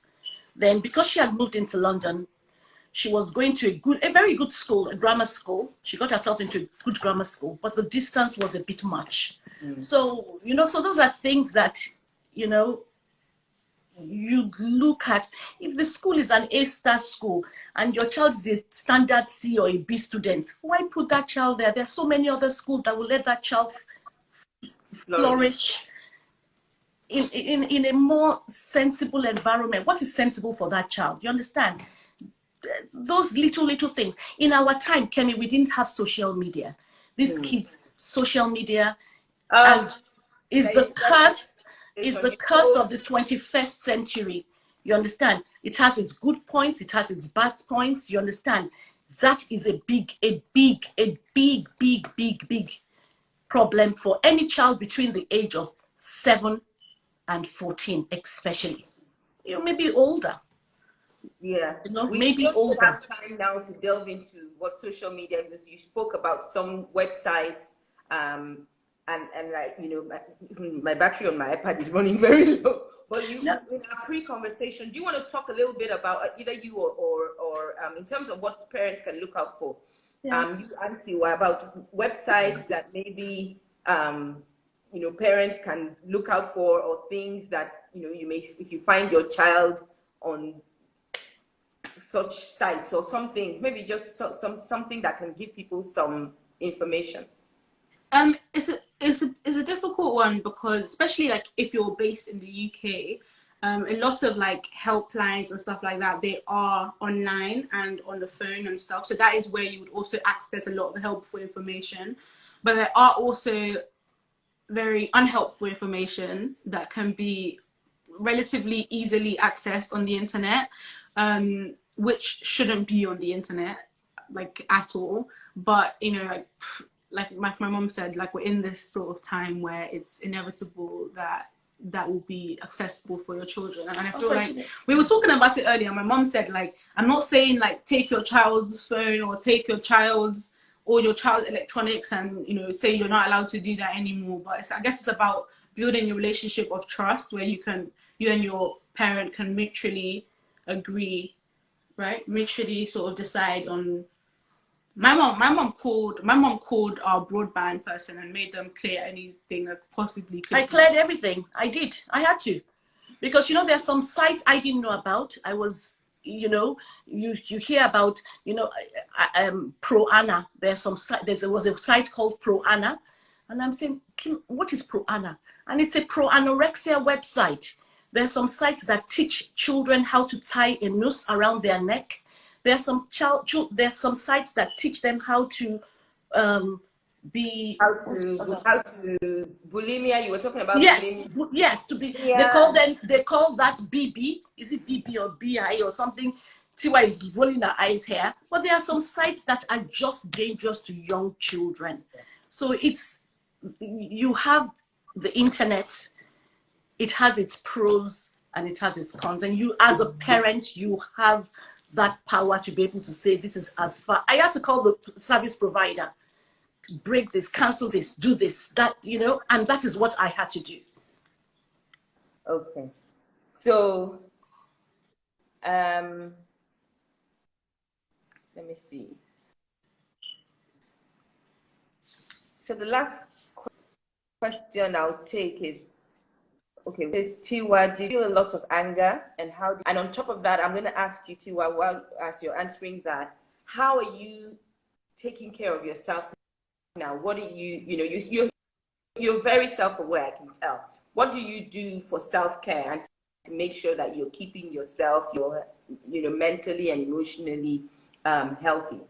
Then because she had moved into London, she was going to a very good school, a grammar school. She got herself into a good grammar school, but the distance was a bit much. So, you know, so those are things that, you know, you look at. If the school is an A-star school and your child is a standard C or a B student, why put that child there? There are so many other schools that will let that child flourish in a more sensible environment. What is sensible for that child? You understand? Those little things. In our time, Kemi, we didn't have social media. These kids, social media is the curse of the 21st century. You understand? It has its good points, it has its bad points. You understand? That is a big problem for any child between the age of 7 and 14, especially. You know, maybe older. Yeah, you know, we maybe don't older. have time now to delve into what social media is. You spoke about some websites, and like, you know, even my battery on my iPad is running very low. But in our pre-conversation, do you want to talk a little bit about either you or in terms of what parents can look out for? Yes. You and Tiwa, about websites that maybe you know, parents can look out for, or things that, you know, you may, if you find your child on such sites or some things, maybe just something that can give people some information. It's a difficult one, because especially like if you're based in the UK, a lot of like helplines and stuff like that, they are online and on the phone and stuff. So that is where you would also access a lot of helpful information. But there are also very unhelpful information that can be relatively easily accessed on the internet, which shouldn't be on the internet, like, at all. But, you know, like my mom said, like, we're in this sort of time where it's inevitable that will be accessible for your children. And I feel like we were talking about it earlier. My mom said, like, I'm not saying like take your child's phone or take your child's or your child electronics and, you know, say you're not allowed to do that anymore. But I guess it's about building a relationship of trust where you and your parent can mutually agree, right? Mutually sort of decide on. My mom called our broadband person and made them clear anything that possibly could. I cleared everything. I did. I had to, because, you know, there's some sites I didn't know about. I was, you know, you hear about, you know, Pro Anna. There was a site called Pro Anna, and I'm saying, what is Pro Anna? And it's a pro anorexia website. There's some sites that teach children how to tie a noose around their neck. There's some sites that teach them how to be How to bulimia? You were talking about yes, bulimia. yes, to be. Yeah. They call that BB. Is it BB or BI or something? Tiwa is rolling her eyes here. But there are some sites that are just dangerous to young children. So it's, you have the internet. It has its pros and it has its cons. And you, as a parent, you have that power to be able to say, this is as far. I had to call the service provider, break this, cancel this, do this, that, you know, and that is what I had to do. Okay. So, let me see. So the last question I'll take is, okay, this Tiwa, do you feel a lot of anger, and and on top of that, I'm going to ask you, Tiwa, while as you're answering that, how are you taking care of yourself now? What do you're very self-aware, I can tell. What do you do for self-care and to make sure that you're keeping yourself, mentally and emotionally healthy?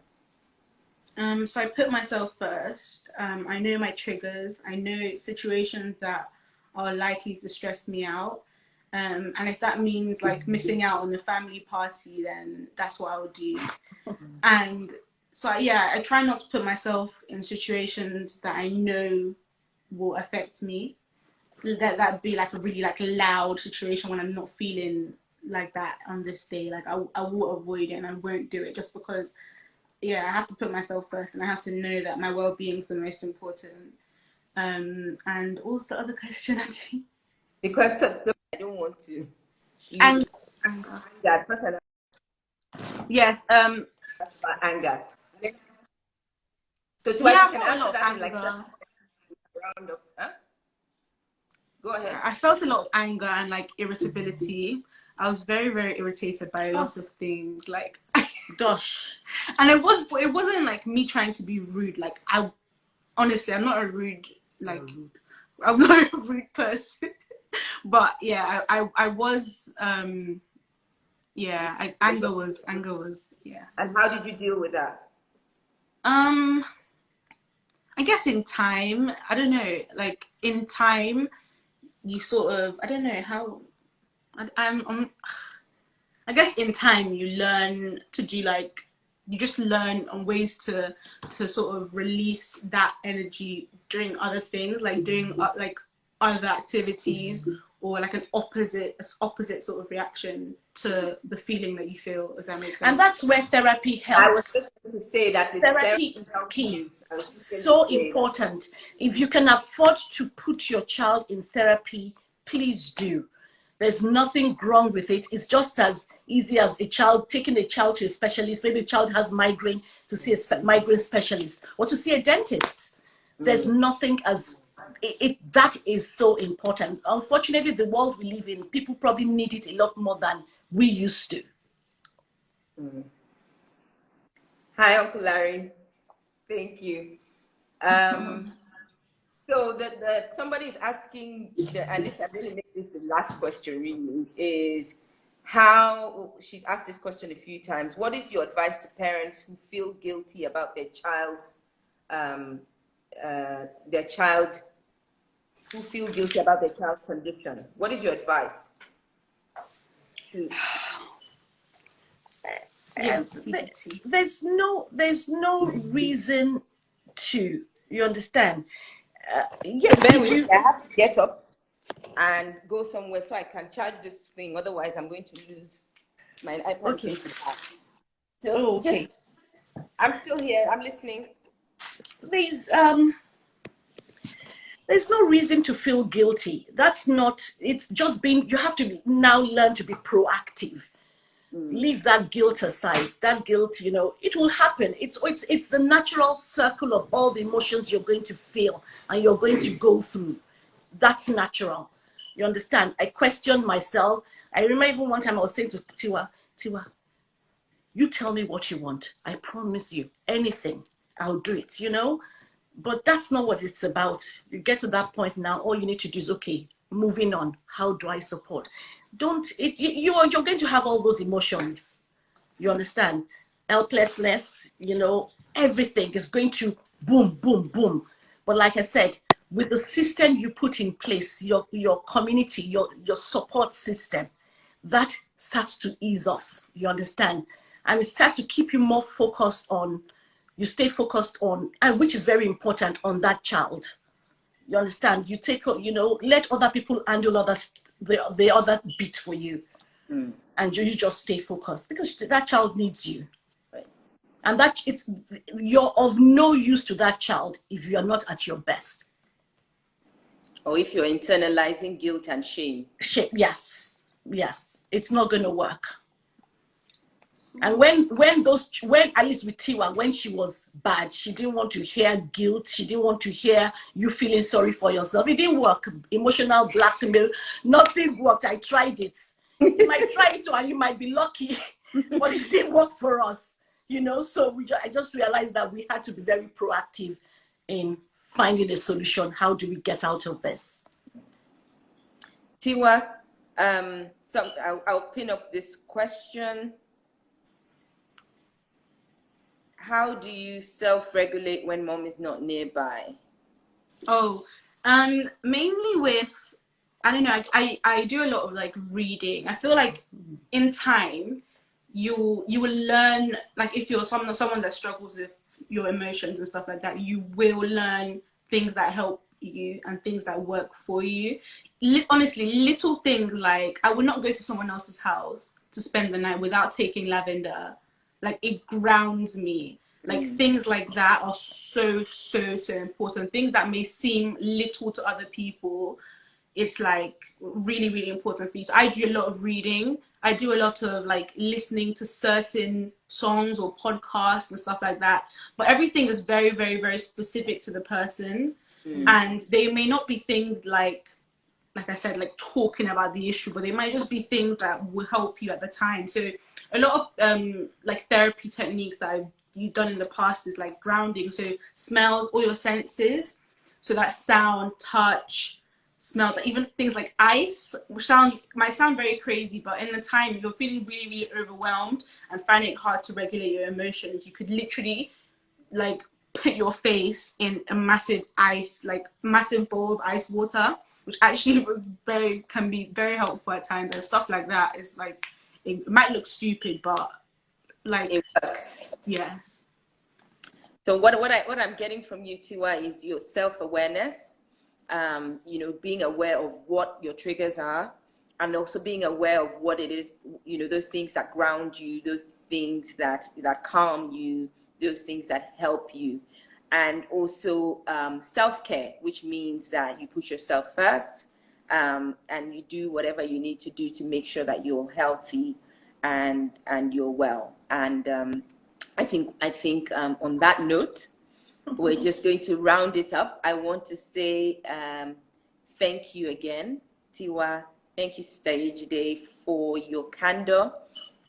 So I put myself first. I know my triggers. I know situations that are likely to stress me out. And if that means like missing out on the family party, then that's what I'll do. And so, yeah, I try not to put myself in situations that I know will affect me. That'd be like a really like loud situation when I'm not feeling like that on this day. Like I will avoid it and I won't do it just because, yeah, I have to put myself first and I have to know that my well-being is the most important. And what's the other question, actually? The question, I don't want to And anger. That person yes, anger. So, yeah, you I can felt a answer lot of that in like just anger. a round of, huh? Go So ahead. I felt a lot of anger and like irritability. I was very, very irritated by a lot of things. Like, Gosh. and it wasn't like me trying to be rude. Like honestly, I'm not a rude, like, I'm not a rude person. But yeah, I was, yeah, anger was, yeah. And how did you deal with that? I guess in time, I don't know, like in time, you sort of, I don't know how, I guess in time you learn to do like, you just learn on ways to sort of release that energy doing other things, like doing like other activities, or like an opposite sort of reaction to the feeling that you feel, if that makes sense. And that's where therapy I was helps. just going to say that it's Therapy is key. So important. If you can afford to put your child in therapy, please do. There's nothing wrong with it. It's just as easy as taking a child to a specialist. Maybe a child has migraine, to see a migraine specialist or to see a dentist. There's nothing as that is so important. Unfortunately, the world we live in, people probably need it a lot more than we used to. Hi, Uncle Larry. Thank you. So that somebody's asking, and this I'm going to make this the last question. Really, is how she's asked this question a few times. What is your advice to parents who feel guilty about their child who feel guilty about their child's condition? What is your advice? Yes, there's no reason to. You understand? Yes, I have to get up and go somewhere so I can charge this thing. Otherwise, I'm going to lose my iPad. Okay. So okay. I'm still here. I'm listening. There's no reason to feel guilty. That's not. It's just being. You have to now learn to be proactive. Leave that guilt aside. That guilt, it will happen. It's the natural circle of all the emotions you're going to feel and you're going to go through. That's natural. You understand? I questioned myself. I remember even one time I was saying to Tiwa, you tell me what you want. I promise you anything. I'll do it, But that's not what it's about. You get to that point now, all you need to do is, okay, moving on. How do I support? You're going to have all those emotions. You understand? Helplessness, everything is going to boom, boom, boom. But like I said, with the system you put in place, your community, your support system, that starts to ease off. You understand? And it starts to keep you more focused on, you stay focused on, and which is very important, on that child. You understand? You take, you know, let other people handle the other bit for you. And you just stay focused, because that child needs you. Right. And that you're of no use to that child if you're not at your best. Or if you're internalizing guilt and shame. Yes, yes, it's not going to work. And when at least with Tiwa, when she was bad, she didn't want to hear guilt. She didn't want to hear you feeling sorry for yourself. It didn't work. Emotional blackmail, nothing worked. I tried it. You might try it too, and you might be lucky, but it didn't work for us. You know, so I just realized that we had to be very proactive in finding a solution. How do we get out of this? Tiwa, I'll pin up this question. How do you self-regulate when mom is not nearby? Oh, mainly with, I don't know, I do a lot of like reading. I feel like in time, you will learn, like if you're someone that struggles with your emotions and stuff like that, you will learn things that help you and things that work for you. Honestly, little things like, I would not go to someone else's house to spend the night without taking lavender. Like, it grounds me. Like, things like that are so important. Things that may seem little to other people, it's like really, really important for you. So I do a lot of reading. I do a lot of like listening to certain songs or podcasts and stuff like that. But everything is very, very, very specific to the person. And they may not be things like I said, like talking about the issue, but they might just be things that will help you at the time. So a lot of like therapy techniques that you've done in the past is like grounding. So smells, all your senses. So that sound, touch, smell, even things like ice, which might sound very crazy, but in the time if you're feeling really, really overwhelmed and finding it hard to regulate your emotions, you could literally like put your face in a massive bowl of ice water, which actually can be very helpful at times. And stuff like that is like, it might look stupid, but like It works. Yes. So what I'm getting from you, Tiwa, is your self-awareness. You know, being aware of what your triggers are, and also being aware of what it is, you know, those things that ground you, those things that calm you, those things that help you. And also self-care, which means that you put yourself first, and you do whatever you need to do to make sure that you're healthy and you're well. And I think on that note, we're just going to round it up. I want to say thank you again, Tiwa. Thank you, Sister Yejide, for your candor,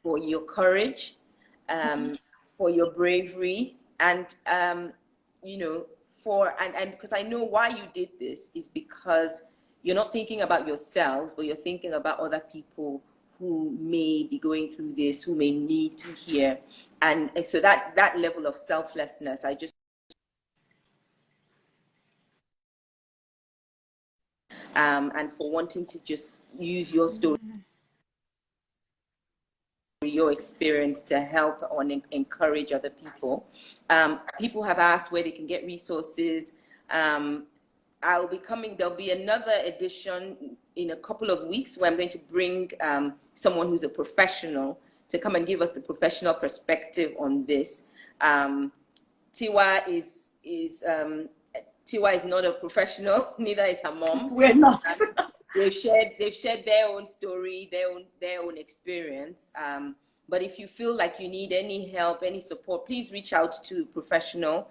for your courage, for your bravery, and you know, and because I know why you did this is because you're not thinking about yourselves, but you're thinking about other people who may be going through this, who may need to hear. And so that level of selflessness, I just and for wanting to just use your story, your experience to help or encourage other people. People have asked where they can get resources. I'll be coming, there'll be another edition in a couple of weeks where I'm going to bring someone who's a professional to come and give us the professional perspective on this. Tiwa is not a professional, neither is her mom. We're not. They've shared their own story, their own experience. But if you feel like you need any help, any support, please reach out to a professional.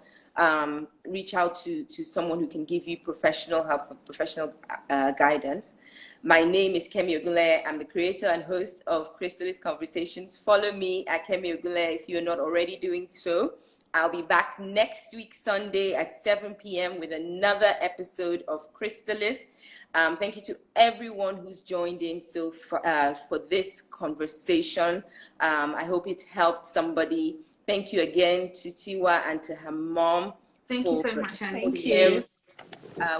Reach out to someone who can give you professional help, professional guidance. My name is Kemi Ogunle. I'm the creator and host of Chrystallis Conversations. Follow me at Kemi Ogunle if you're not already doing so. I'll be back next week, Sunday at 7 p.m. with another episode of Chrystallis. Thank you to everyone who's joined in for this conversation. I hope it's helped somebody. Thank you again to Tiwa and to her mom Thank you so much, Auntie. Thank you.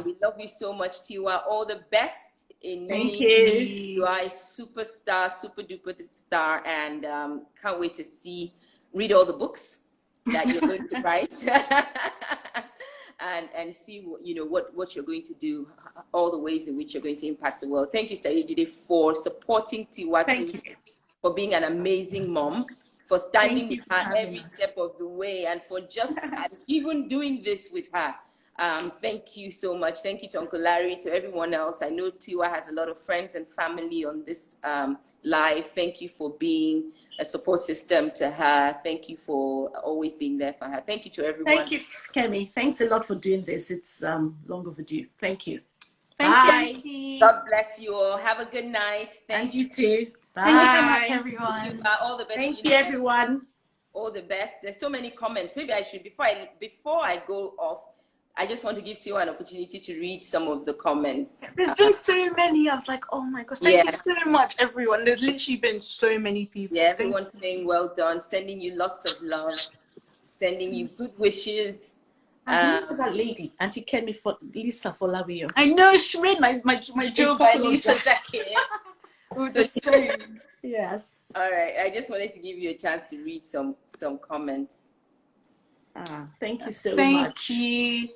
We love you so much, Tiwa. All the best in Thank uni. you. You are a superstar, super duper star, and can't wait to read all the books that you're going to write, and see what you're going to do, all the ways in which you're going to impact the world. Thank you, Yejide, for supporting Tiwa. Thank you. For being an amazing mom, for standing Thank you with for her having every us. step of the way, and for just and even doing this with her. Thank you so much. Thank you to Uncle Larry, to everyone else. I know Tiwa has a lot of friends and family on this live. Thank you for being a support system to her. Thank you for always being there for her. Thank you to everyone. Thank you, Kemi. Thanks a lot for doing this. It's long overdue. Thank you. Thank Bye. you, Auntie. God bless you all. Have a good night. And you too. Bye. Thank you so much, everyone. All the best. Thank you, everyone. All the best. There's so many comments. Maybe I should, before I go off, I just want to give Tiwa an opportunity to read some of the comments. There's been so many. I was like, oh my gosh, thank you so much, everyone. There's literally been so many people. Yeah, everyone's saying well done, sending you lots of love, sending you good wishes. Who's that lady? Auntie Kemi for Lisa Folawiyo. I know, she made my Joe by Lisa jacket with the stone. Yes. All right, I just wanted to give you a chance to read some comments. Thank you so much. Thank you.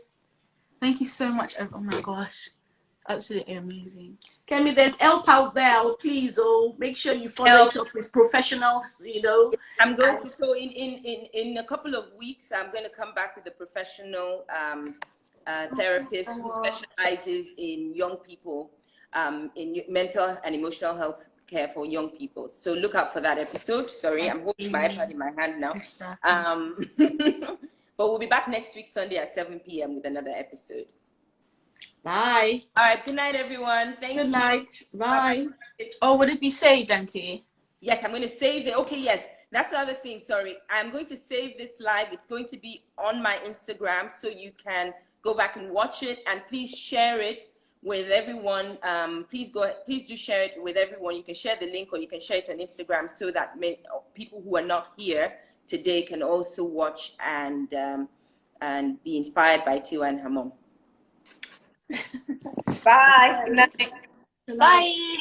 Thank you so much. Oh my gosh. Absolutely amazing. Kemi, there's help out there. Please, make sure you follow it up with professionals, I'm going to, so in a couple of weeks, I'm going to come back with a professional therapist who specializes in young people, in mental and emotional health care for young people. So look out for that episode. Sorry, I'm holding my iPad in my hand now. But we'll be back next week, Sunday at 7 p.m. with another episode. Bye. All right. Good night, everyone. Thank you. Good night. Bye. Oh, would it be saved, Auntie? Yes, I'm going to save it. Okay, yes. That's the other thing. Sorry. I'm going to save this live. It's going to be on my Instagram, so you can go back and watch it. And please share it with everyone. Please do share it with everyone. You can share the link, or you can share it on Instagram, so that people who are not here today can also watch and be inspired by Tiwa and her mom. Bye. Good night. Bye.